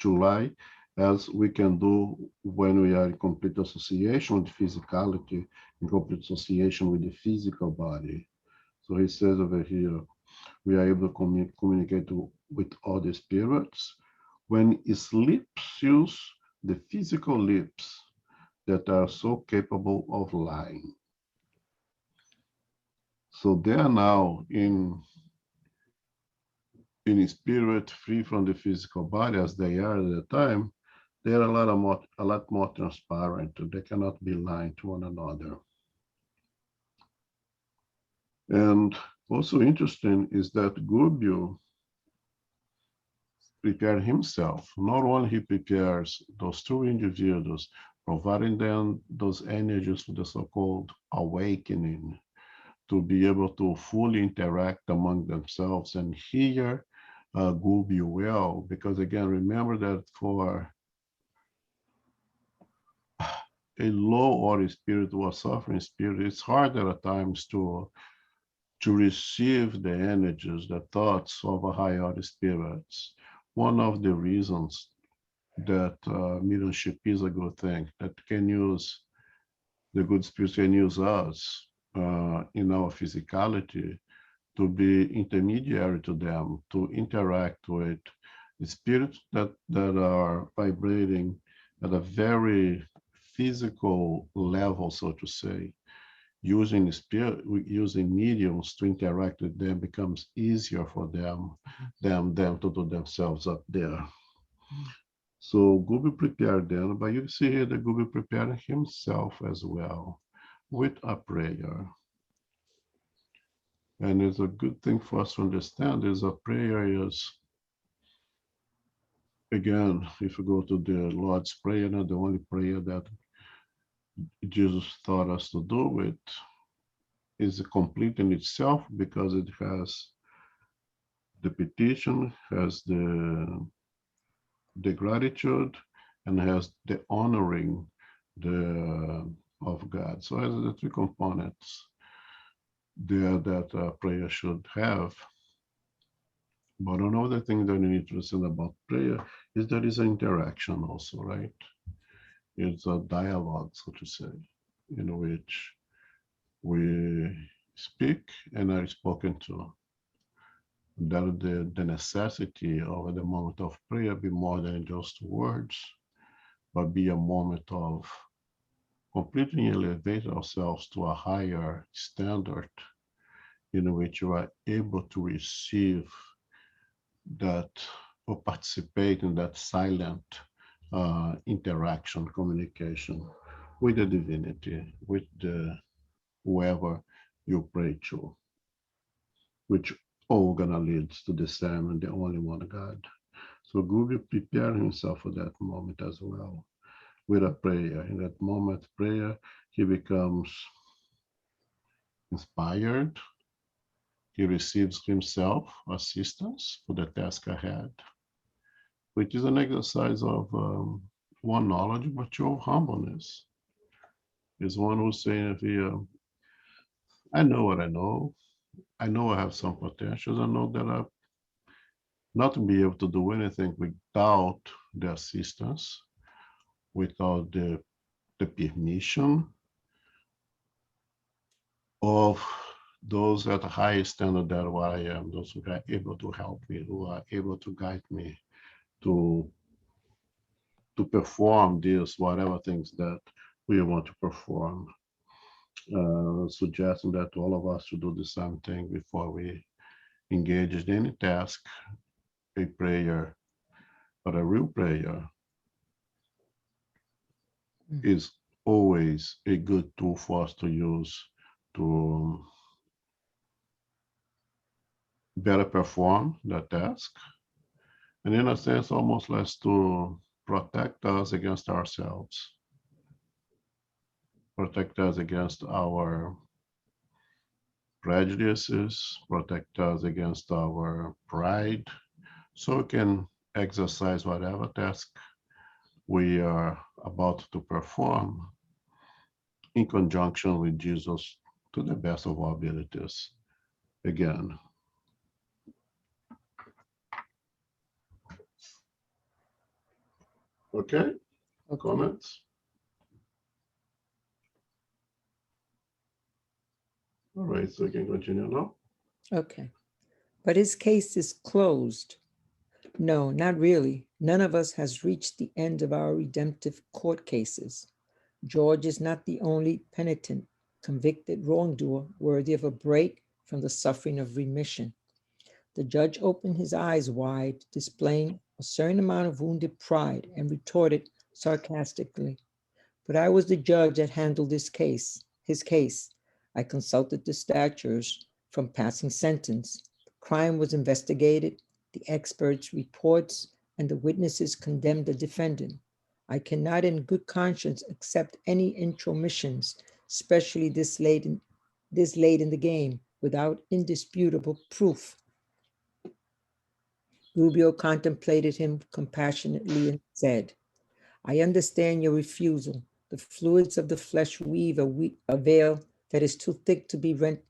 [SPEAKER 1] to lie, as we can do when we are in complete association with physicality, in complete association with the physical body. So he says over here, we are able to communicate with other spirits when sleep seals the physical lips that are so capable of lying. So they are now in in spirit, free from the physical body as they are at the time, they are a lot more transparent. They cannot be lying to one another. And also interesting is that Gubbio prepared himself. Not only he prepares those two individuals, providing them those energies for the so-called awakening, to be able to fully interact among themselves and hear Gubbio well. Because again, remember that for a low order spirit or suffering spirit, it's harder at times to receive the energies, the thoughts of a high order spirits. One of the reasons that mediumship is a good thing, that can use, the good spirits can use us in our physicality to be intermediary to them, to interact with the spirits that are vibrating at a very physical level, so to say. Using spirit, using mediums to interact with them becomes easier for them than them to do themselves up there. So Gubbio prepared them, but you see here that Gubbio prepared himself as well with a prayer. And it's a good thing for us to understand is a prayer is, again, if you go to the Lord's Prayer, not the only prayer that Jesus taught us to do it, is complete in itself because it has the petition, has the gratitude, and has the honoring of God. So it has the three components there that prayer should have. But another thing that you need to understand about prayer is there is an interaction also, right? It's a dialogue, so to say, in which we speak and are spoken to. That the necessity of the moment of prayer be more than just words, but be a moment of completely elevate ourselves to a higher standard in which you are able to receive that or participate in that silent interaction, communication with the divinity, with the whoever you pray to, which all gonna lead to the same and the only one God. So Gubbio prepared himself for that moment as well with a prayer. In that moment, prayer, he becomes inspired. He receives himself assistance for the task ahead, which is an exercise of one knowledge, but two of humbleness. Is one who's saying, I know what I know. I know I have some potentials. I know that I not to be able to do anything without the assistance, without the permission of those at a higher standard than what I am, those who are able to help me, who are able to guide me to perform this, whatever things that we want to perform. Suggesting that all of us should do the same thing before we engage in any task, a prayer, but a real prayer is always a good tool for us to use to better perform the task, and in a sense, almost less to protect us against ourselves, protect us against our prejudices, protect us against our pride, so we can exercise whatever task we are about to perform in conjunction with Jesus to the best of our abilities. Again. Okay? Comments? All right, so we can continue now.
[SPEAKER 2] Okay. But his case is closed. No, not really. None of us has reached the end of our redemptive court cases. George is not the only penitent, convicted wrongdoer worthy of a break from the suffering of remission. The judge opened his eyes wide, displaying a certain amount of wounded pride, and retorted sarcastically, "But I was the judge that handled his case. I consulted the statutes from passing sentence. The crime was investigated, the experts' reports, and the witnesses condemned the defendant. I cannot in good conscience accept any intromissions, especially this late in the game, without indisputable proof." Rubio contemplated him compassionately and said, "I understand your refusal. The fluids of the flesh weave a veil that is too thick to be rent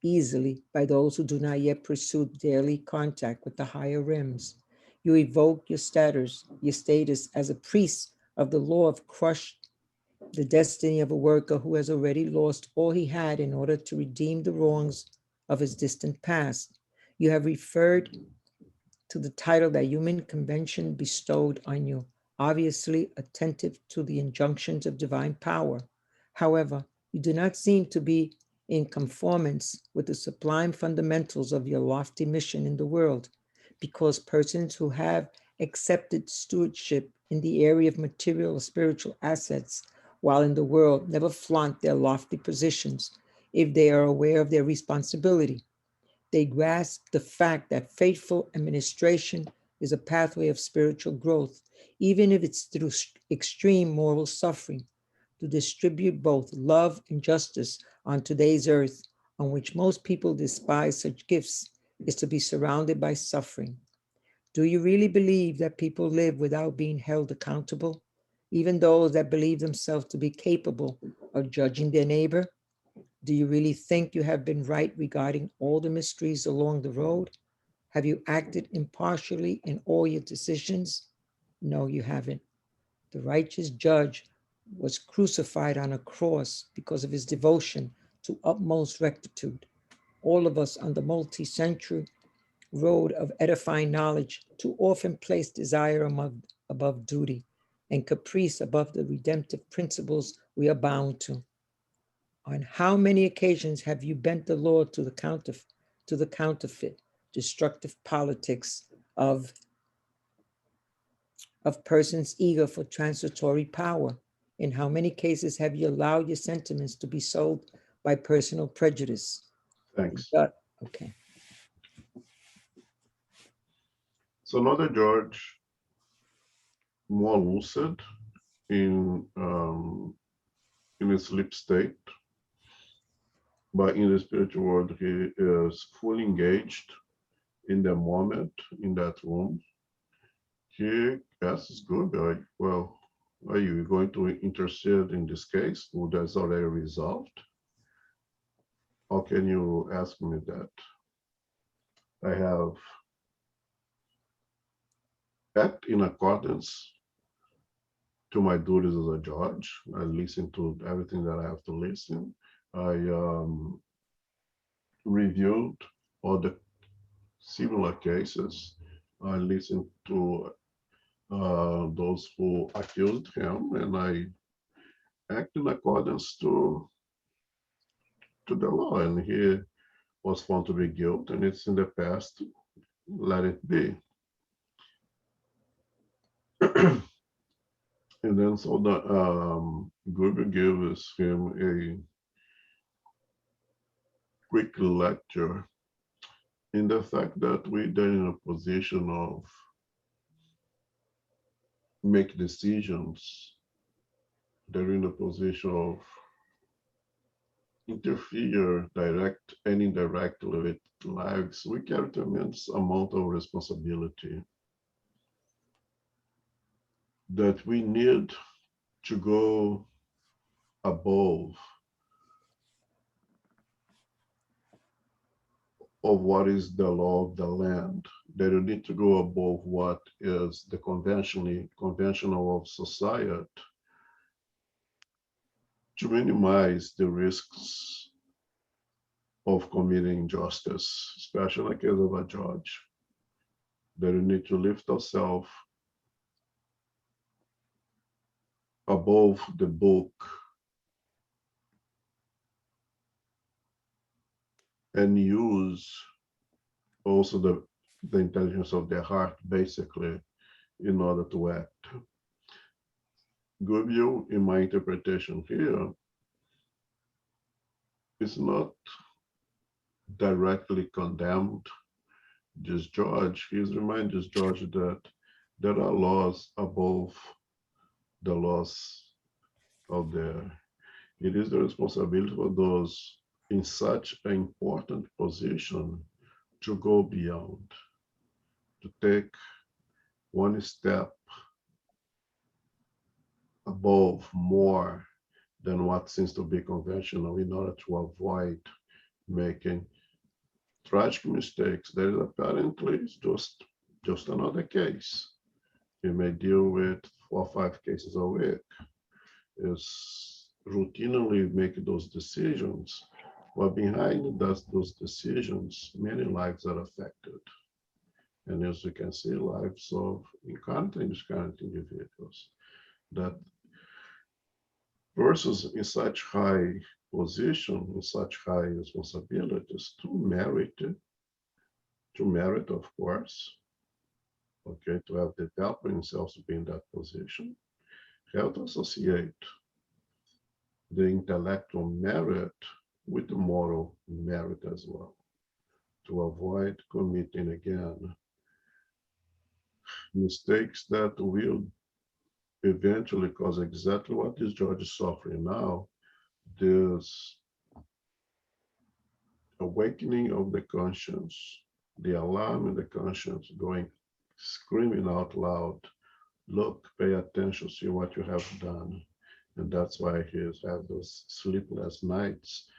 [SPEAKER 2] easily by those who do not yet pursue daily contact with the higher rims. You evoke your status as a priest of the law of crush the destiny of a worker who has already lost all he had in order to redeem the wrongs of his distant past. You have referred to the title that human convention bestowed on you, obviously attentive to the injunctions of divine power. However, you do not seem to be in conformance with the sublime fundamentals of your lofty mission in the world, because persons who have accepted stewardship in the area of material or spiritual assets while in the world never flaunt their lofty positions if they are aware of their responsibility. They grasp the fact that faithful administration is a pathway of spiritual growth, even if it's through extreme moral suffering, to distribute both love and justice on today's earth, on which most people despise such gifts, is to be surrounded by suffering. Do you really believe that people live without being held accountable, even those that believe themselves to be capable of judging their neighbor? Do you really think you have been right regarding all the mysteries along the road? Have you acted impartially in all your decisions? No, you haven't. The righteous judge was crucified on a cross because of his devotion to utmost rectitude. All of us on the multi-century road of edifying knowledge too often place desire above duty and caprice above the redemptive principles we are bound to. On how many occasions have you bent the law to the counterfeit, destructive politics of persons eager for transitory power? In how many cases have you allowed your sentiments to be sold by personal prejudice?
[SPEAKER 1] Thanks.
[SPEAKER 2] Okay.
[SPEAKER 1] So another George, more lucid in a sleep state, but in the spiritual world, he is fully engaged in the moment in that room. He asks Goodbye, well, are you going to intercede in this case? Or that's already resolved? How can you ask me that? I have act in accordance to my duties as a judge. I listen to everything that I have to listen. I reviewed all the similar cases. I listened to those who accused him, and I act in accordance to the law. And he was found to be guilty, and it's in the past. Let it be. And then so the Gruber gives him a quick lecture in the fact that we're in a position of make decisions. They're in a position of interfere direct and indirectly with lives. We carry tremendous amount of responsibility that we need to go above of what is the law of the land. They don't need to go above what is the conventional of society to minimize the risks of committing injustice, especially in the case of a judge. They don't need to lift ourselves above the book and use also the intelligence of their heart, basically, in order to act. Good view, in my interpretation here, is not directly condemned this judge. He's reminding this judge that there are laws above the laws out there. It is the responsibility for those in such an important position to go beyond, to take one step above more than what seems to be conventional in order to avoid making tragic mistakes. That is apparently just another case. You may deal with 4 or 5 cases a week. Is routinely make those decisions, but behind those decisions, many lives are affected. And as you can see, lives of incarnate and discarnate individuals that persons in such high position, in such high responsibilities to merit, of course, okay, to have developed themselves to be in that position, have to associate the intellectual merit with the moral merit as well, to avoid committing again mistakes that will eventually cause exactly what this judge is suffering now, this awakening of the conscience, the alarm in the conscience going screaming out loud, look, pay attention, see what you have done. And that's why he has had those sleepless nights.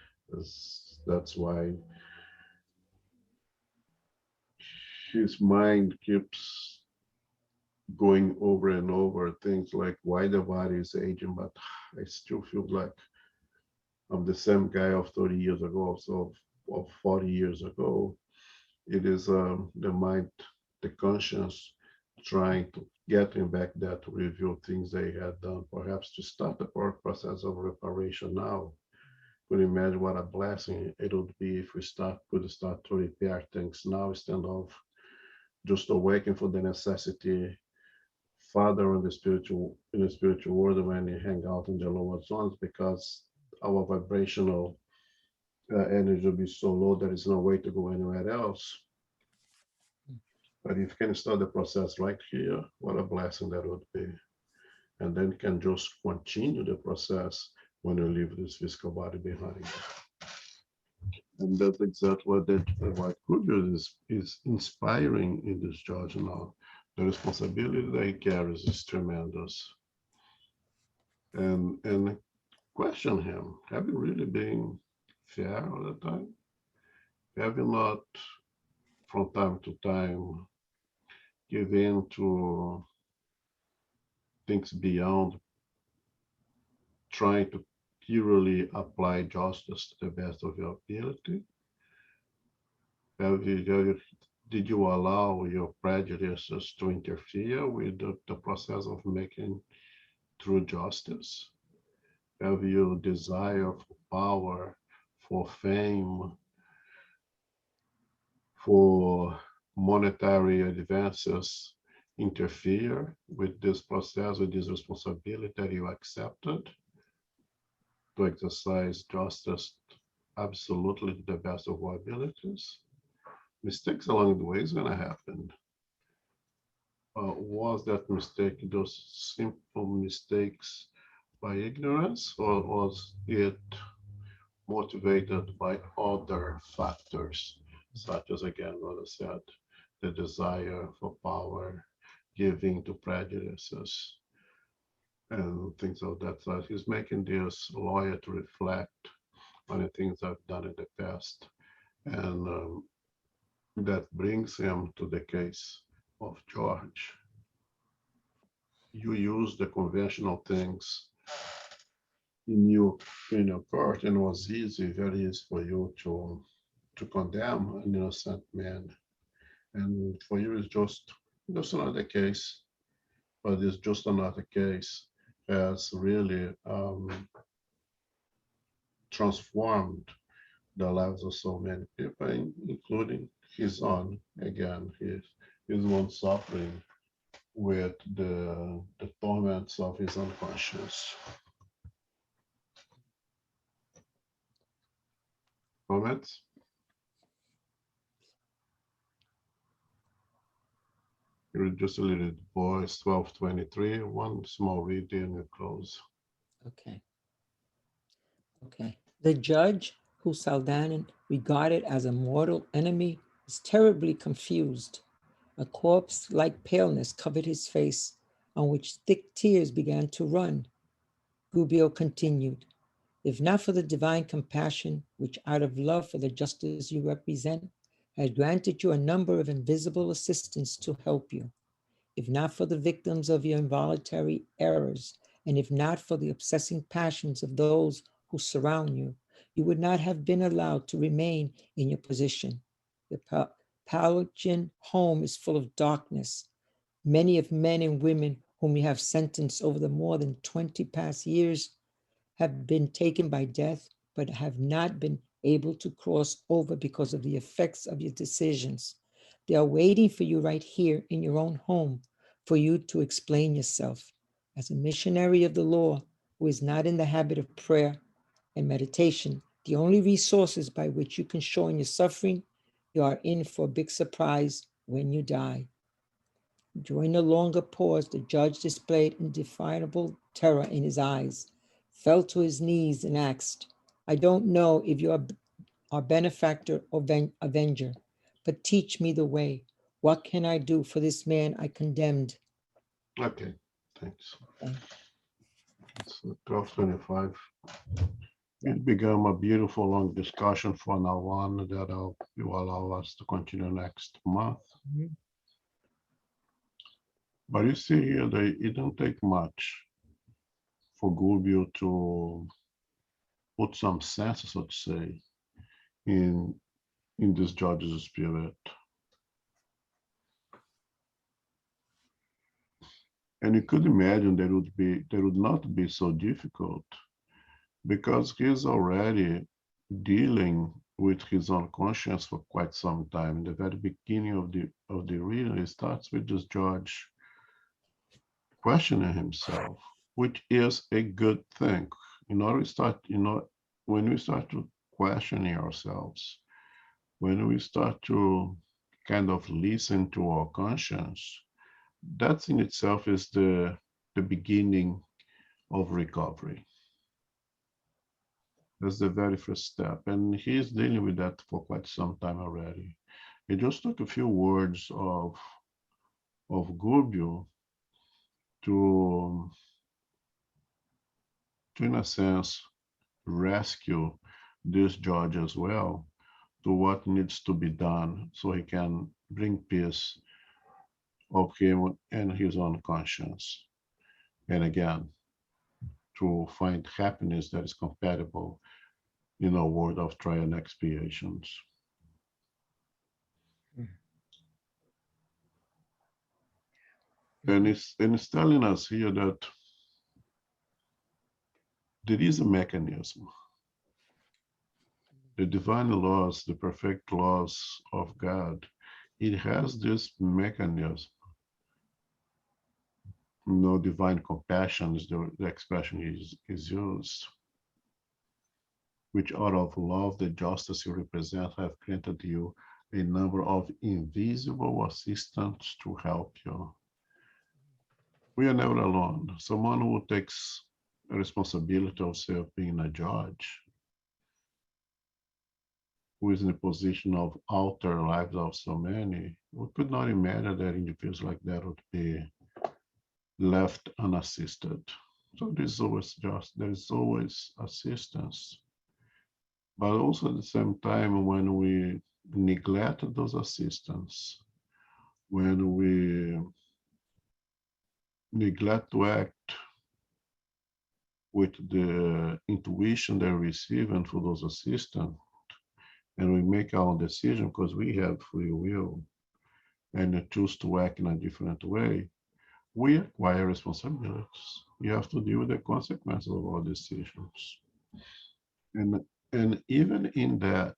[SPEAKER 1] That's why his mind keeps going over and over things like why the body is aging, but I still feel like I'm the same guy of 30 years ago, so of 40 years ago. It is the mind, the conscience trying to get him back there to review things they had done, perhaps to start the process of reparation now. Could you imagine what a blessing it would be if we could start to repair things now instead of just awaken for the necessity further in the spiritual world when you hang out in the lower zones, because our vibrational energy will be so low that there's no way to go anywhere else. But if you can start the process right here, what a blessing that would be. And then you can just continue the process when you leave this physical body behind. And that's exactly what Kudus is inspiring in this judge now. The responsibility that he carries is tremendous. And question him, have you really been fair all the time? Have you not, from time to time, give in to things beyond trying to purely apply justice to the best of your ability? Did you allow your prejudices to interfere with the process of making true justice? Have your desire for power, for fame, for monetary advances interfere with this process, with this responsibility that you accepted to exercise justice absolutely to the best of our abilities? Mistakes along the way is going to happen. Was that mistake, those simple mistakes, by ignorance, or was it motivated by other factors, such as, again, what I said, the desire for power, giving to prejudices, and things of that sort? He's making this lawyer to reflect on the things I've done in the past. And that brings him to the case of George. You use the conventional things in your court, and it was very easy for you to condemn an innocent man. And for you, it's just another case, but it's just another case has really transformed the lives of so many people, including his own. Again, his one suffering with the torments of his unconscious. Comments? Read just a little, boys, 12:23, one small reading and we close.
[SPEAKER 4] Okay. Okay. The judge, who Saldanan regarded as a mortal enemy, was terribly confused. A corpse-like paleness covered his face, on which thick tears began to run. Gubbio continued, if not for the divine compassion, which out of love for the justice you represent, had granted you a number of invisible assistants to help you, if not for the victims of your involuntary errors, and if not for the obsessing passions of those who surround you, you would not have been allowed to remain in your position. The Palagian home is full of darkness. Many of men and women whom you have sentenced over the more than 20 past years have been taken by death, but have not been able to cross over because of the effects of your decisions. They are waiting for you right here in your own home for you to explain yourself. As a missionary of the law who is not in the habit of prayer and meditation, the only resources by which you can shorten your suffering, you are in for a big surprise when you die. During the longer pause, the judge displayed indefinable terror in his eyes, fell to his knees and asked, I don't know if you are our benefactor or avenger, but teach me the way. What can I do for this man I condemned?
[SPEAKER 1] Okay, thanks.
[SPEAKER 4] Okay.
[SPEAKER 1] So 12:25. It became a beautiful long discussion for now on that will allow us to continue next month.
[SPEAKER 2] Mhm.
[SPEAKER 1] But you see here, it didn't take much for Gubbio to put some sense, so to say, in this judge's spirit. And you could imagine that would not be so difficult because he's already dealing with his own conscience for quite some time. In the very beginning of the reading, it starts with this judge questioning himself, which is a good thing. When we start to questioning ourselves, when we start to kind of listen to our conscience, that in itself is the beginning of recovery. That's the very first step. And he's dealing with that for quite some time already. It just took a few words of Gubbio to in a sense, rescue this judge as well to what needs to be done so he can bring peace of him and his own conscience. And again, to find happiness that is compatible in a world of trial and expiations. And it's telling us here that there is a mechanism. The divine laws, the perfect laws of God, it has this mechanism. No, divine compassion is the expression is used, which out of love, the justice you represent, have granted you a number of invisible assistants to help you. We are never alone. Someone who takes a responsibility of self being a judge, who is in a position of alter lives of so many, we could not imagine that individuals like that would be left unassisted. So there is always assistance. But also at the same time, when we neglect those assistance, when we neglect to act with the intuition they receive and for those assistants, and we make our own decision because we have free will and choose to act in a different way, we acquire responsibilities. We have to deal with the consequences of our decisions. And And even in that,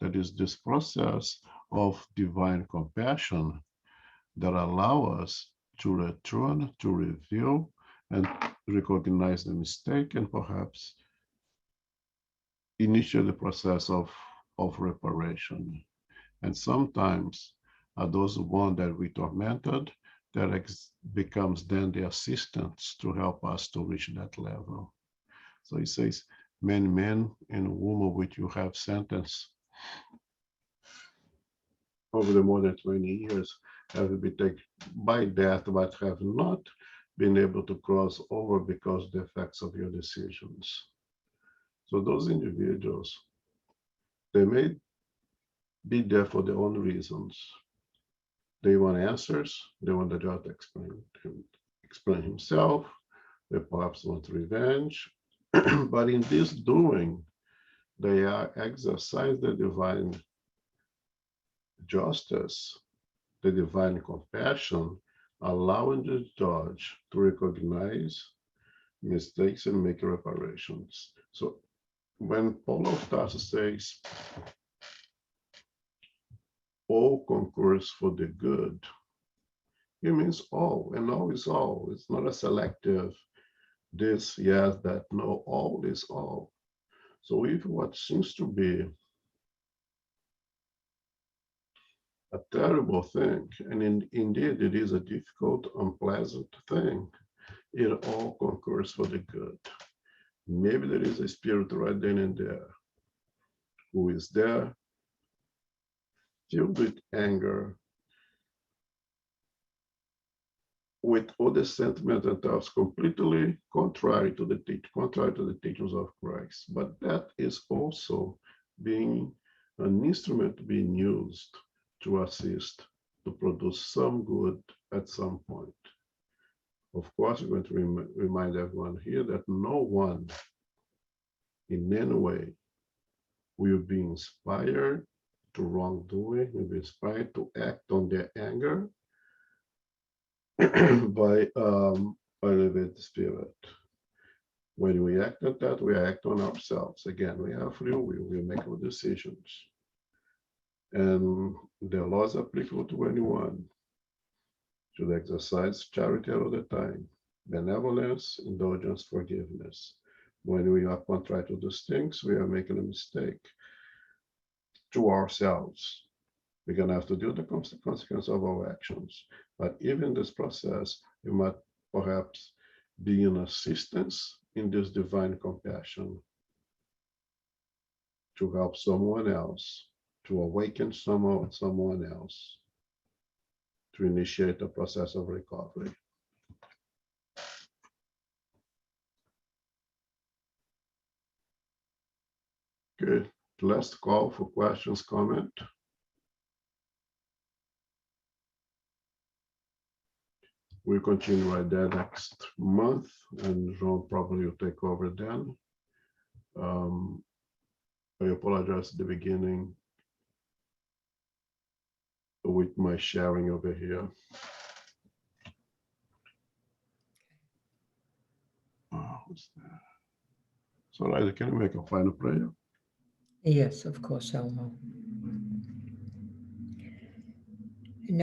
[SPEAKER 1] that is this process of divine compassion that allow us to return, to review, and recognize the mistake, and perhaps initiate the process of reparation. And sometimes those one that we tormented, that becomes then the assistance to help us to reach that level. So he says, many men and women which you have sentenced over the more than 20 years have been taken by death, but have not been able to cross over because of the effects of your decisions. So those individuals, they may be there for their own reasons. They want answers. They want the judge to explain himself. They perhaps want revenge. But in this doing, they are exercising the divine justice, the divine compassion, allowing the judge to recognize mistakes and make reparations. So when Paul of Tarsus says, all concurs for the good, it means all, and all is all. It's not a selective this, yes, that, no, all is all. So if what seems to be a terrible thing, and indeed it is a difficult, unpleasant thing, it all concurs for the good. Maybe there is a spirit right then and there who is there, filled with anger, with other sentiments that are completely contrary to the teachings of Christ. But that is also being an instrument being used to assist, to produce some good at some point. Of course, we're going to remind everyone here that no one in any way will be inspired to wrongdoing, will be inspired to act on their anger by elevated spirit. When we act on that, we act on ourselves. Again, we have free will, we make our decisions. And the laws applicable to anyone should exercise charity all the time, benevolence, indulgence, forgiveness. When we are contrary to those things, we are making a mistake to ourselves. We're going to have to deal with the consequence of our actions. But even in this process, we might perhaps be in assistance in this divine compassion to help someone else, to awaken someone else, to initiate a process of recovery. Good. Last call for questions, comment. We'll continue right there next month, and Jean probably will take over then. I apologize at the beginning with my sharing over here. Oh, what's that? So, Liza, can you make a final prayer?
[SPEAKER 2] Yes, of course, Elmo.